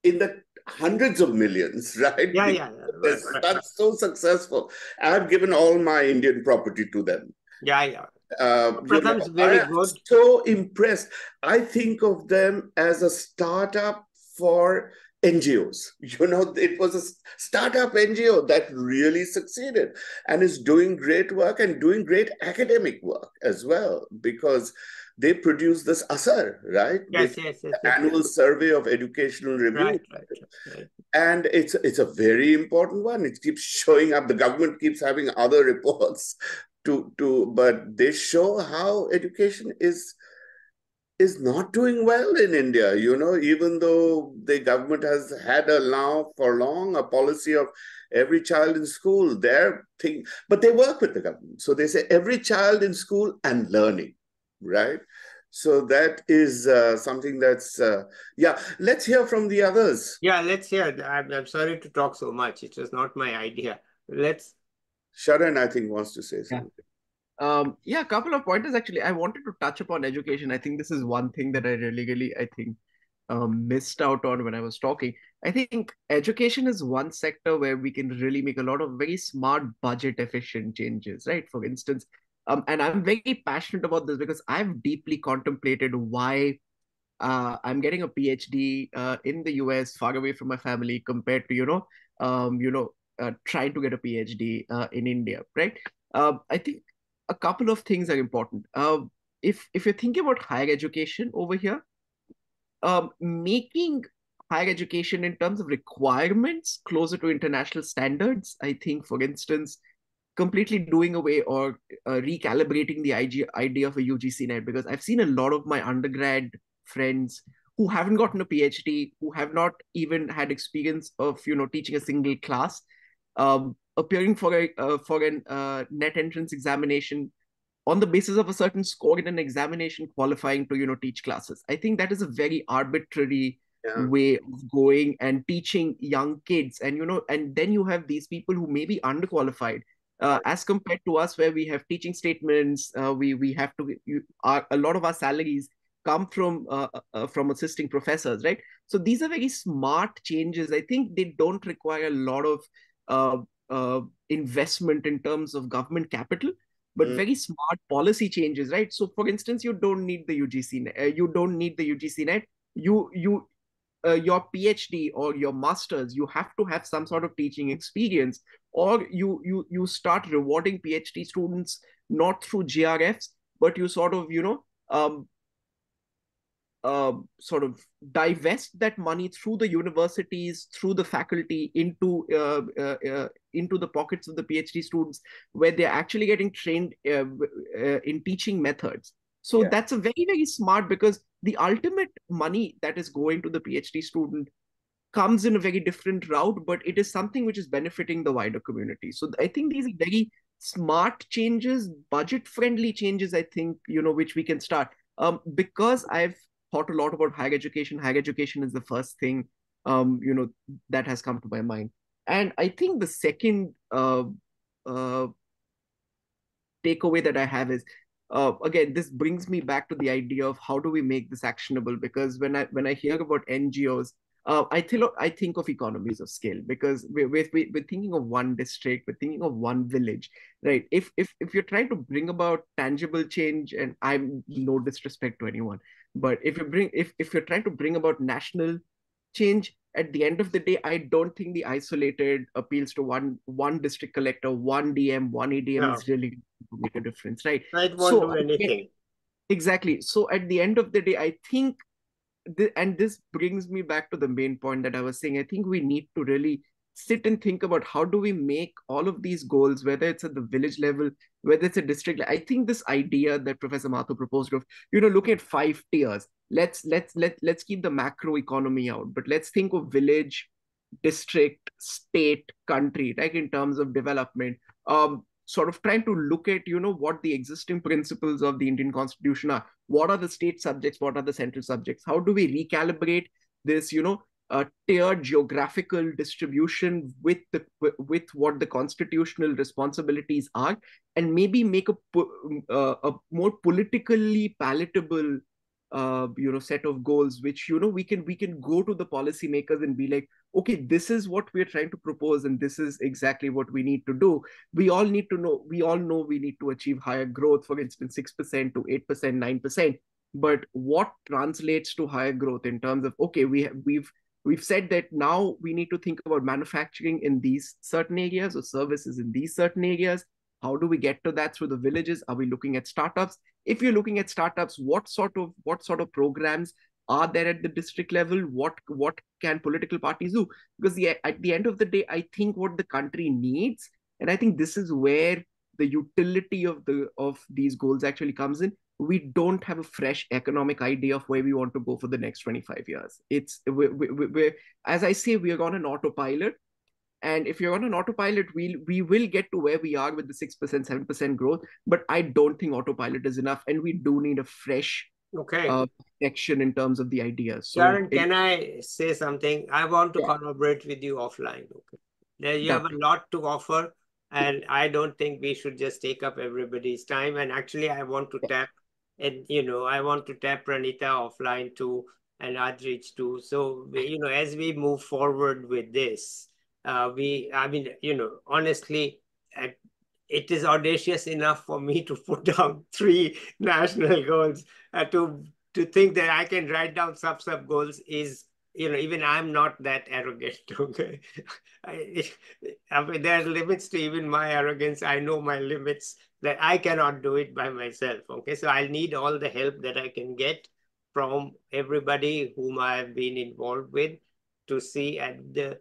in the hundreds of millions, right? Yeah. That's so successful. I've given all my Indian property to them. Yeah. Pratham's very good. I'm so impressed. I think of them as a startup for NGOs. It was a startup NGO that really succeeded and is doing great work and doing great academic work as well, because they produce this ASAR, right? Yes. Annual survey of educational review. Right. And it's a very important one. It keeps showing up. The government keeps having other reports but they show how education is not doing well in India, even though the government has had for long a policy of every child in school, but they work with the government. So they say every child in school and learning, right? So that is something that's, let's hear from the others. Yeah, let's hear. I'm sorry to talk so much. It was not my idea. Sharan, I think, wants to say something. A couple of pointers actually. I wanted to touch upon education. I think this is one thing that I really, missed out on when I was talking. I think education is one sector where we can really make a lot of very smart budget efficient changes, right? For instance, and I'm very passionate about this because I've deeply contemplated why I'm getting a PhD in the US, far away from my family, compared to trying to get a PhD in India, right? I think a couple of things are important. If you're thinking about higher education over here, making higher education in terms of requirements closer to international standards, I think, for instance, completely doing away or recalibrating the idea of a UGC net, because I've seen a lot of my undergrad friends who haven't gotten a PhD, who have not even had experience of teaching a single class, appearing for an net entrance examination on the basis of a certain score in an examination, qualifying to teach classes. I think that is a very arbitrary way of going and teaching young kids, and then you have these people who may be underqualified as compared to us, where we have teaching statements. We have to a lot of our salaries come from assisting professors, right? So these are very smart changes. I think they don't require a lot of investment in terms of government capital, but very smart policy changes, right? So, for instance, you don't need the UGC net. You don't need the UGC net. Your PhD or your masters, you have to have some sort of teaching experience, or you start rewarding PhD students not through GRFs, but you sort of sort of divest that money through the universities, through the faculty, into the pockets of the PhD students, where they're actually getting trained in teaching methods. So that's a very, very smart, because the ultimate money that is going to the PhD student comes in a very different route, but it is something which is benefiting the wider community. So I think these are very smart changes, budget-friendly changes, I think, which we can start. Because I've thought a lot about higher education. Higher education is the first thing, that has come to my mind. And I think the second takeaway that I have is, again, this brings me back to the idea of how do we make this actionable? Because when I hear about NGOs, I think of economies of scale, because we're thinking of one district, we're thinking of one village, right? If you're trying to bring about tangible change, and I'm no disrespect to anyone, but if you're trying to bring about national change, at the end of the day, I don't think the isolated appeals to one district collector, one DM, one ADM is really going to make a difference, right? It won't do anything. Exactly. So at the end of the day, I think, and this brings me back to the main point that I was saying, I think we need to really sit and think about how do we make all of these goals, whether it's at the village level, whether it's a district. I think this idea that Professor Mathur proposed of, looking at 5 tiers, let's keep the macro economy out, but let's think of village, district, state, country, right, in terms of development. Sort of trying to look at, what the existing principles of the Indian Constitution are. What are the state subjects? What are the central subjects? How do we recalibrate this, tiered geographical distribution with what the constitutional responsibilities are, and maybe make a more politically palatable set of goals, which we can go to the policymakers and be like, okay, this is what we're trying to propose, and this is exactly what we need to do. We all know we need to achieve higher growth, for instance, 6% to 8%, 9%. But what translates to higher growth in terms of, okay, we've said that now we need to think about manufacturing in these certain areas or services in these certain areas. How do we get to that through the villages? Are we looking at startups? If you're looking at startups, what sort of programs are there at the district level? What can political parties do? Because at the end of the day, I think what the country needs, and I think this is where the utility of these goals actually comes in. We don't have a fresh economic idea of where we want to go for the next 25 years. We're, as I say, we are on an autopilot. And if you're on an autopilot, we will get to where we are with the 6%, 7% growth. But I don't think autopilot is enough. And we do need a fresh action in terms of the ideas. So Sharan, can I say something? I want to collaborate with you offline. Okay. You have a lot to offer. And I don't think we should just take up everybody's time. And actually, I want to tap, and I want to tap Praneetha offline too, and Adrij too. So, as we move forward with this, honestly, it is audacious enough for me to put down 3 national goals. To think that I can write down sub goals is even I'm not that arrogant, okay? I mean, there are limits to even my arrogance. I know my limits, that I cannot do it by myself, okay? So I'll need all the help that I can get from everybody whom I have been involved with to see, and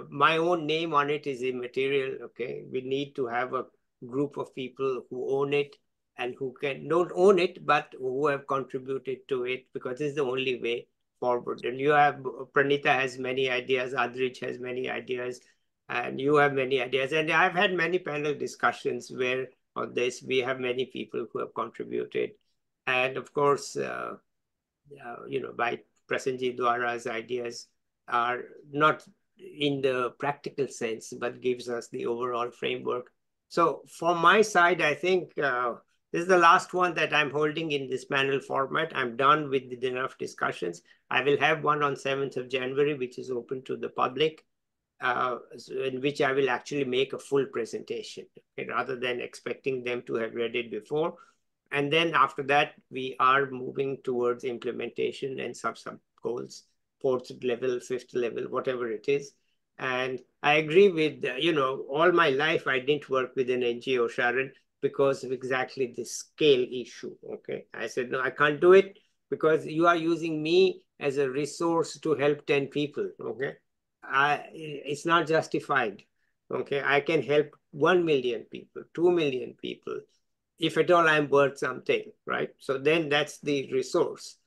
my own name on it is immaterial, okay? We need to have a group of people who own it and who don't own it, but who have contributed to it, because this is the only way forward. And Praneetha has many ideas, Adrij has many ideas, and you have many ideas. And I've had many panel discussions where on this, we have many people who have contributed. And of course, by Prasenjit Duara's ideas are not in the practical sense, but gives us the overall framework. So from my side, I think this is the last one that I'm holding in this panel format. I'm done with enough discussions. I will have one on 7th of January, which is open to the public, in which I will actually make a full presentation, okay, rather than expecting them to have read it before. And then after that, we are moving towards implementation and sub goals, 4th level, 5th level, whatever it is. And I agree with, all my life, I didn't work with an NGO, Sharan, because of exactly the scale issue, okay? I said, no, I can't do it because you are using me as a resource to help 10 people, okay? It's not justified, okay? I can help 1 million people, 2 million people, if at all I'm worth something, right? So then that's the resource.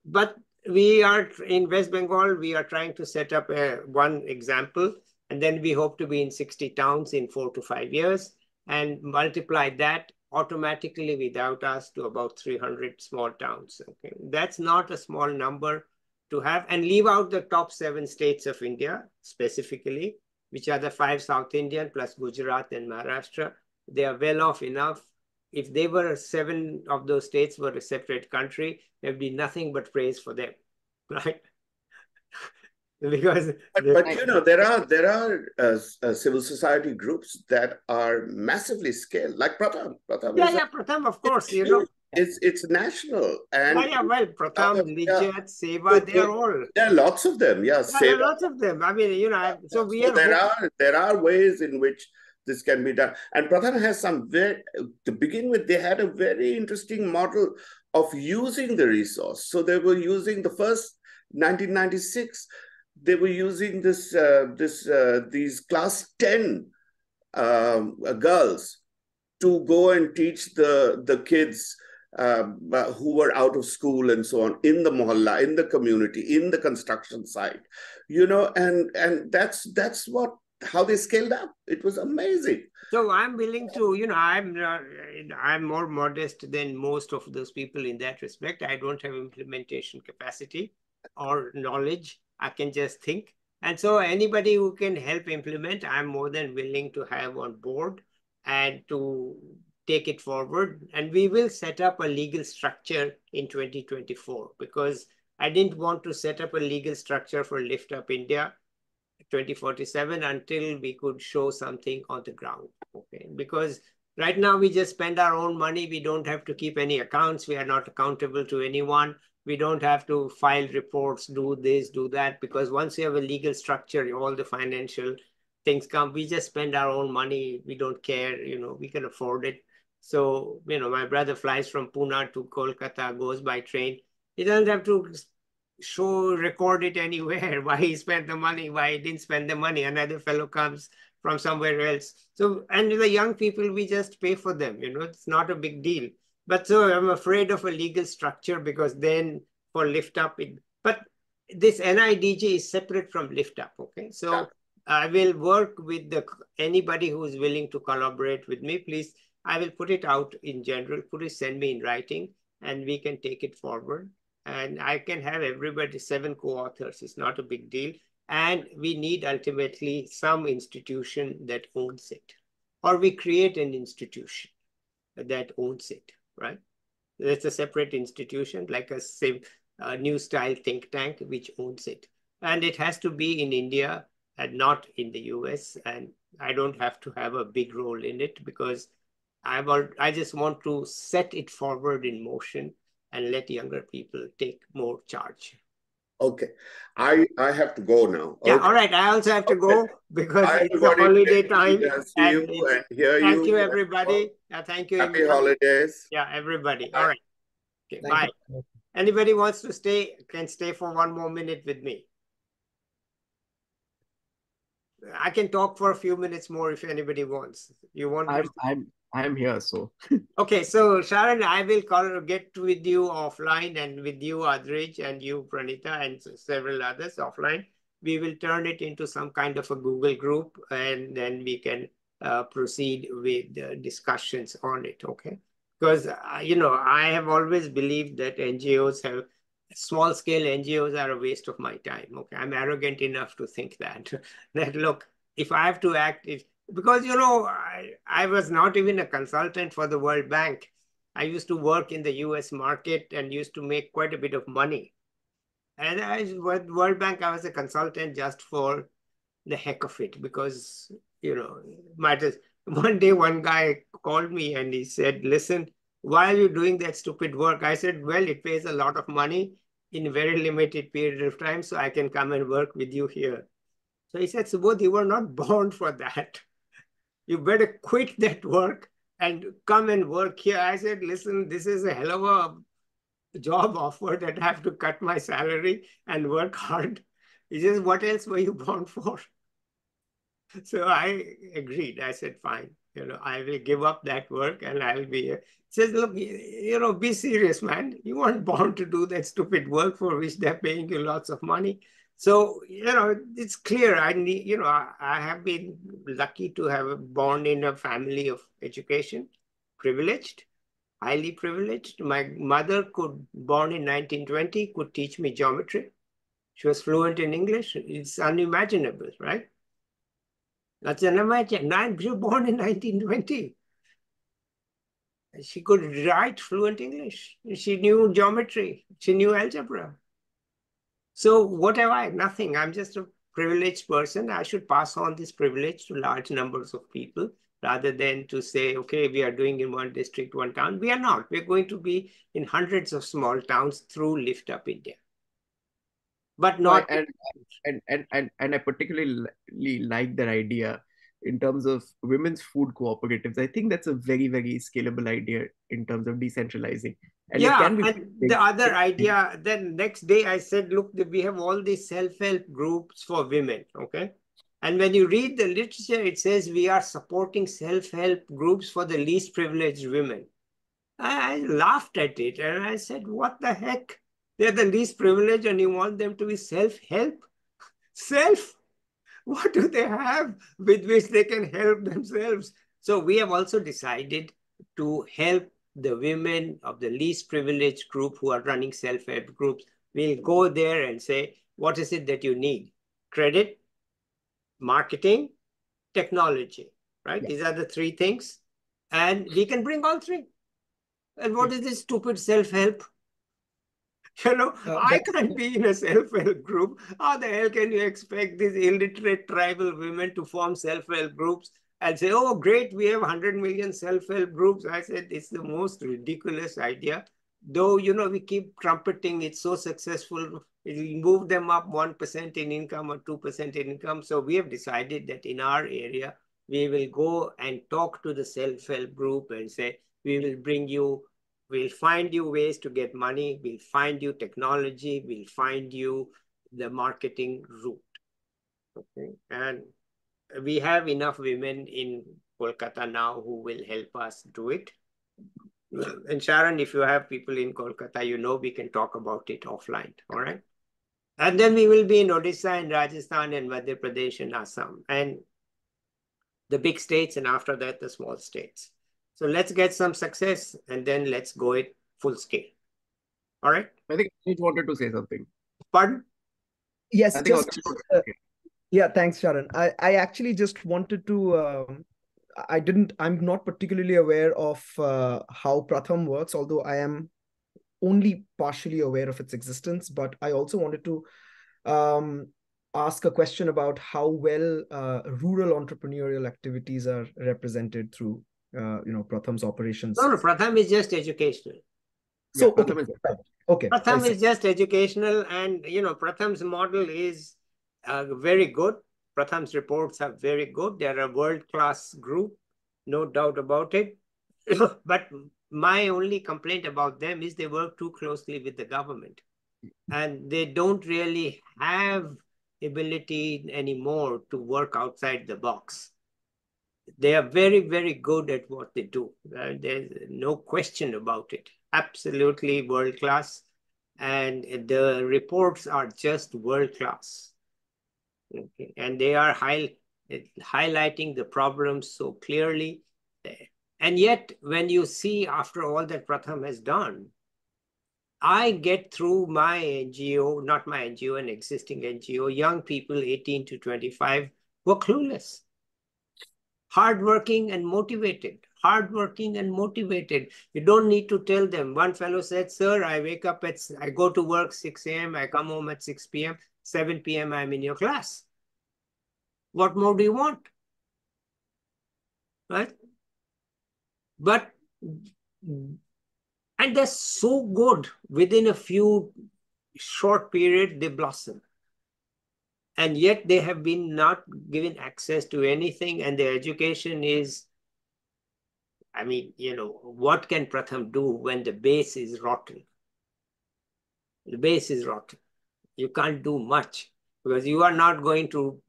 But we are in West Bengal, we are trying to set up one example, and then we hope to be in 60 towns in 4 to 5 years and multiply that automatically without us to about 300 small towns. Okay, that's not a small number to have, and leave out the top 7 states of India specifically, which are the 5 South Indian plus Gujarat and Maharashtra. They are well off enough. If they were 7 of those states were a separate country, there'd be nothing but praise for them, right? Because but there are civil society groups that are massively scaled, like Pratham. Pratham, of course, it's national. And well, Pratham, Lijat, Seva, they are all. There are lots of them, yeah. There are lots of them. I mean, so we are. There are ways in which this can be done. And Pratham has to begin with, they had a very interesting model of using the resource. So they were using the first 1996. They were using these class 10 girls to go and teach the kids who were out of school and so on in the mohalla, in the community, in the construction site, and that's how they scaled up. It was amazing. So I'm willing to, I'm more modest than most of those people in that respect. I don't have implementation capacity or knowledge. I can just think. And so anybody who can help implement, I'm more than willing to have on board and to take it forward. And we will set up a legal structure in 2024, because I didn't want to set up a legal structure for Lift Up India 2047 until we could show something on the ground, okay? Because right now we just spend our own money. We don't have to keep any accounts. We are not accountable to anyone. We don't have to file reports, do this, do that, because once you have a legal structure, all the financial things come. We just spend our own money. We don't care, we can afford it. So, my brother flies from Pune to Kolkata, goes by train. He doesn't have to record it anywhere, why he spent the money, why he didn't spend the money. Another fellow comes from somewhere else. So, and the young people, we just pay for them, it's not a big deal. But so I'm afraid of a legal structure, because then for Lift Up, but this NIDG is separate from Lift Up, okay? So yeah. I will work with anybody who is willing to collaborate with me. Please, I will put it out in general, send me in writing, and we can take it forward. And I can have everybody, 7 co-authors. It's not a big deal. And we need ultimately some institution that owns it. Or we create an institution that owns it, right? That's a separate institution, like a new style think tank, which owns it. And it has to be in India and not in the US. And I don't have to have a big role in it, because I just want to set it forward in motion and let younger people take more charge. Okay. I have to go now. Yeah, Okay. all right. I also have to go because Bye, it's a everybody. holiday Great time. to see you and hear you. Thank you, everybody. Thank you, Happy Imran. holidays. Yeah, everybody. Bye. All right. Okay, bye. Anybody wants to stay, can stay for one more minute with me. I can talk for a few minutes more if anybody wants. You want me to? I'm here, so. Okay, so Sharan, I will get with you offline, and with you, Adrij, and you, Praneetha, and several others offline. We will turn it into some kind of a Google group, and then we can proceed with discussions on it, okay? Because, I have always believed that small-scale NGOs are a waste of my time, okay? I'm arrogant enough to think that, that look, if I have to act, because, I was not even a consultant for the World Bank. I used to work in the US market and used to make quite a bit of money. And with World Bank, I was a consultant just for the heck of it because, one day one guy called me and he said, listen, why are you doing that stupid work? I said, well, it pays a lot of money in a very limited period of time, so I can come and work with you here. So he said, Subodh, you were not born for that. You better quit that work and come and work here. I said, listen, this is a hell of a job offer that I have to cut my salary and work hard. He says, what else were you born for? So I agreed. I said, fine, I will give up that work and I'll be here. He says, look, be serious, man. You weren't born to do that stupid work for which they're paying you lots of money. So, it's clear. I have been lucky to have born in a family of education, privileged, highly privileged. My mother born in 1920, could teach me geometry. She was fluent in English. It's unimaginable, right? That's unimaginable. I was born in 1920. She could write fluent English. She knew geometry. She knew algebra. So what have I? Nothing. I'm just a privileged person. I should pass on this privilege to large numbers of people rather than to say, okay, we are doing in one district, one town. We are not. We're going to be in hundreds of small towns through Lift Up India. But not. And I particularly like that idea in terms of women's food cooperatives. I think that's a very, very scalable idea in terms of decentralizing. And yeah, it can be and the other idea, then next day I said, look, we have all these self-help groups for women, okay? And when you read the literature, it says we are supporting self-help groups for the least privileged women. I laughed at it and I said, what the heck? They're the least privileged and you want them to be self-help? Self? What do they have with which they can help themselves? So we have also decided to help the women of the least privileged group who are running self-help groups. We'll go there and say, what is it that you need? Credit, marketing, technology, right? Yeah. These are the three things. And we can bring all three. And what is this stupid self-help? I can't be in a self-help group. How the hell can you expect these illiterate tribal women to form self-help groups and say, oh, great, we have 100 million self-help groups? I said, it's the most ridiculous idea. Though, we keep trumpeting it's so successful, it'll move them up 1% in income or 2% in income. So we have decided that in our area, we will go and talk to the self-help group and say, we'll find you ways to get money. We'll find you technology. We'll find you the marketing route. Okay. And we have enough women in Kolkata now who will help us do it. And Sharan, if you have people in Kolkata, we can talk about it offline. All right. And then we will be in Odisha and Rajasthan and Madhya Pradesh and Assam and the big states. And after that, the small states. So let's get some success and then let's go it full scale. All right. I think I wanted to say something. Pardon? Yes. Yeah, thanks, Sharan. I actually just wanted to, I'm not particularly aware of how Pratham works, although I am only partially aware of its existence, but I also wanted to ask a question about how well rural entrepreneurial activities are represented through Pratham's operations. No, Pratham is just educational. So, Pratham okay, is right. Okay, I Pratham see. is just educational, and Pratham's model is very good. Pratham's reports are very good. They are a world-class group, no doubt about it. But my only complaint about them is they work too closely with the government, and they don't really have ability anymore to work outside the box. They are very, very good at what they do. There's no question about it. Absolutely world class. And the reports are just world class. Okay. And they are highlighting the problems so clearly. And yet, when you see after all that Pratham has done, I get through my NGO, not my NGO, an existing NGO, young people 18 to 25 who are clueless. Hardworking and motivated, hardworking and motivated. You don't need to tell them. One fellow said, sir, I go to work 6 a.m., I come home at 6 p.m., 7 p.m., I'm in your class. What more do you want? Right? But, and they're so good. Within a few short period, they blossom. And yet they have been not given access to anything, and their education is, I mean, what can Pratham do when the base is rotten? The base is rotten. You can't do much because you are not going to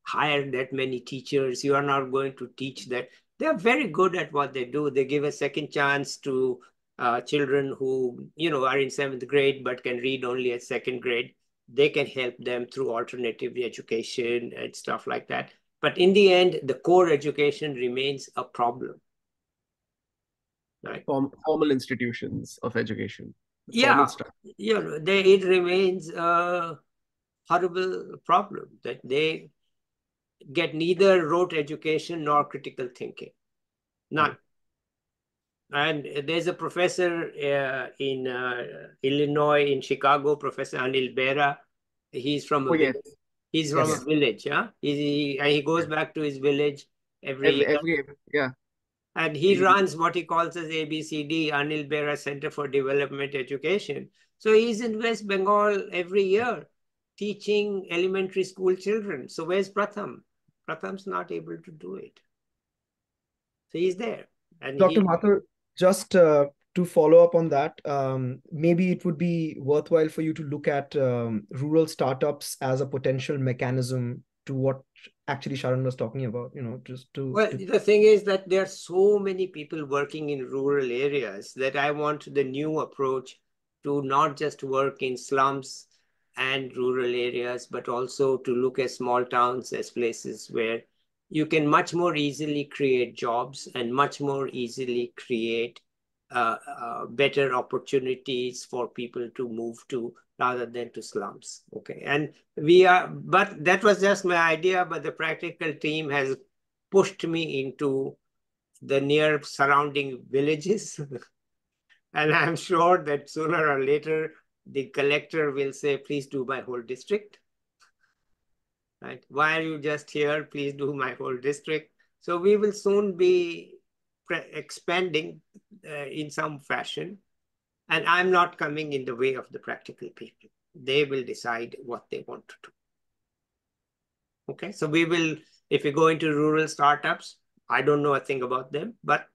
hire that many teachers. You are not going to teach that. They are very good at what they do. They give a second chance to children who, are in 7th grade but can read only at 2nd grade. They can help them through alternative education and stuff like that. But in the end, the core education remains a problem. Right. Formal institutions of education. Yeah, it remains a horrible problem that they get neither rote education nor critical thinking. None. And there's a professor in Illinois, in Chicago, Professor Anil Bera. He's from a village. Yes. He's from a village. Yeah, he goes back to his village every year. And he runs what he calls as ABCD, Anil Bera Center for Development Education. So he's in West Bengal every year teaching elementary school children. So where's Pratham? Pratham's not able to do it. So he's there. And Dr. Mathur, just to follow up on that, maybe it would be worthwhile for you to look at rural startups as a potential mechanism to what actually Sharan was talking about, the thing is that there are so many people working in rural areas that I want the new approach to not just work in slums and rural areas, but also to look at small towns as places where you can much more easily create jobs and much more easily create better opportunities for people to move to rather than to slums. Okay. And but that was just my idea, but the practical team has pushed me into the near surrounding villages. And I'm sure that sooner or later, the collector will say, please do my whole district. Right? Why are you just here? Please do my whole district. So we will soon be expanding in some fashion. And I'm not coming in the way of the practical people. They will decide what they want to do. Okay, so if we go into rural startups, I don't know a thing about them, but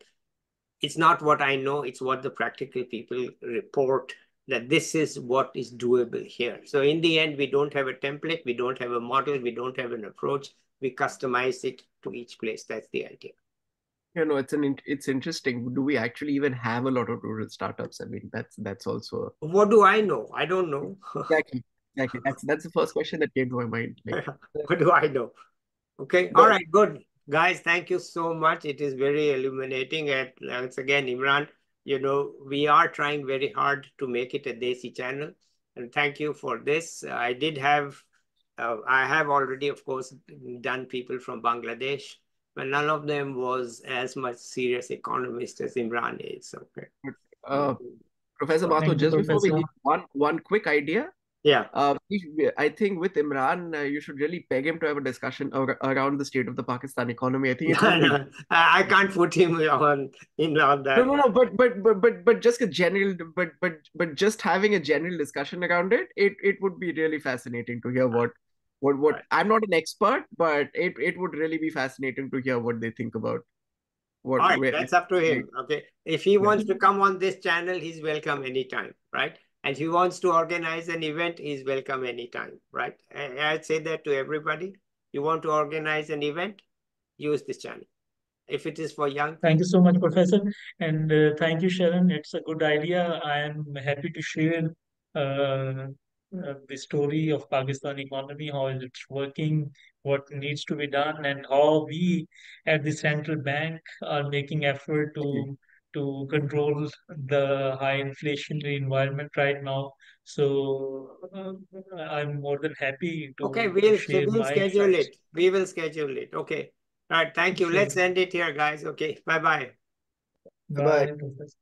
it's not what I know, it's what the practical people report, that this is what is doable here. So in the end, we don't have a template, we don't have a model, we don't have an approach, we customize it to each place. That's the idea. It's interesting. Do we actually even have a lot of rural startups? I mean, that's also. What do I know? I don't know. Exactly. That's the first question that came to my mind. What do I know? Okay. All right. Good. Guys, thank you so much. It is very illuminating. And once again, Imran, we are trying very hard to make it a Desi channel. And thank you for this. I have already, of course, done people from Bangladesh, but none of them was as much serious economist as Imran is. Okay. Professor Mathur, just before we leave, one quick idea. Yeah. I think with Imran, you should really peg him to have a discussion around the state of the Pakistan economy. I think it's going to be. No, I can't put him on that. No, but just a general, but just having a general discussion around it, it would be really fascinating to hear what. Right. I'm not an expert, but it would really be fascinating to hear what they think about what All right, where. that's up to him. Okay. If he wants to come on this channel, he's welcome anytime, right? And if he wants to organize an event, he's welcome anytime, right? I'd say that to everybody. You want to organize an event, use this channel. If it is for young people. Thank you so much, Professor. And thank you, Sharon. It's a good idea. I am happy to share the story of Pakistan economy, how it's working, what needs to be done, and how we at the central bank are making effort to control the high inflationary environment right now. So I'm more than happy Okay, to share we'll my schedule insights. it. We will schedule it. Okay. All right. Thank you. Sure. Let's end it here, guys. Okay. Bye-bye. Bye, Professor.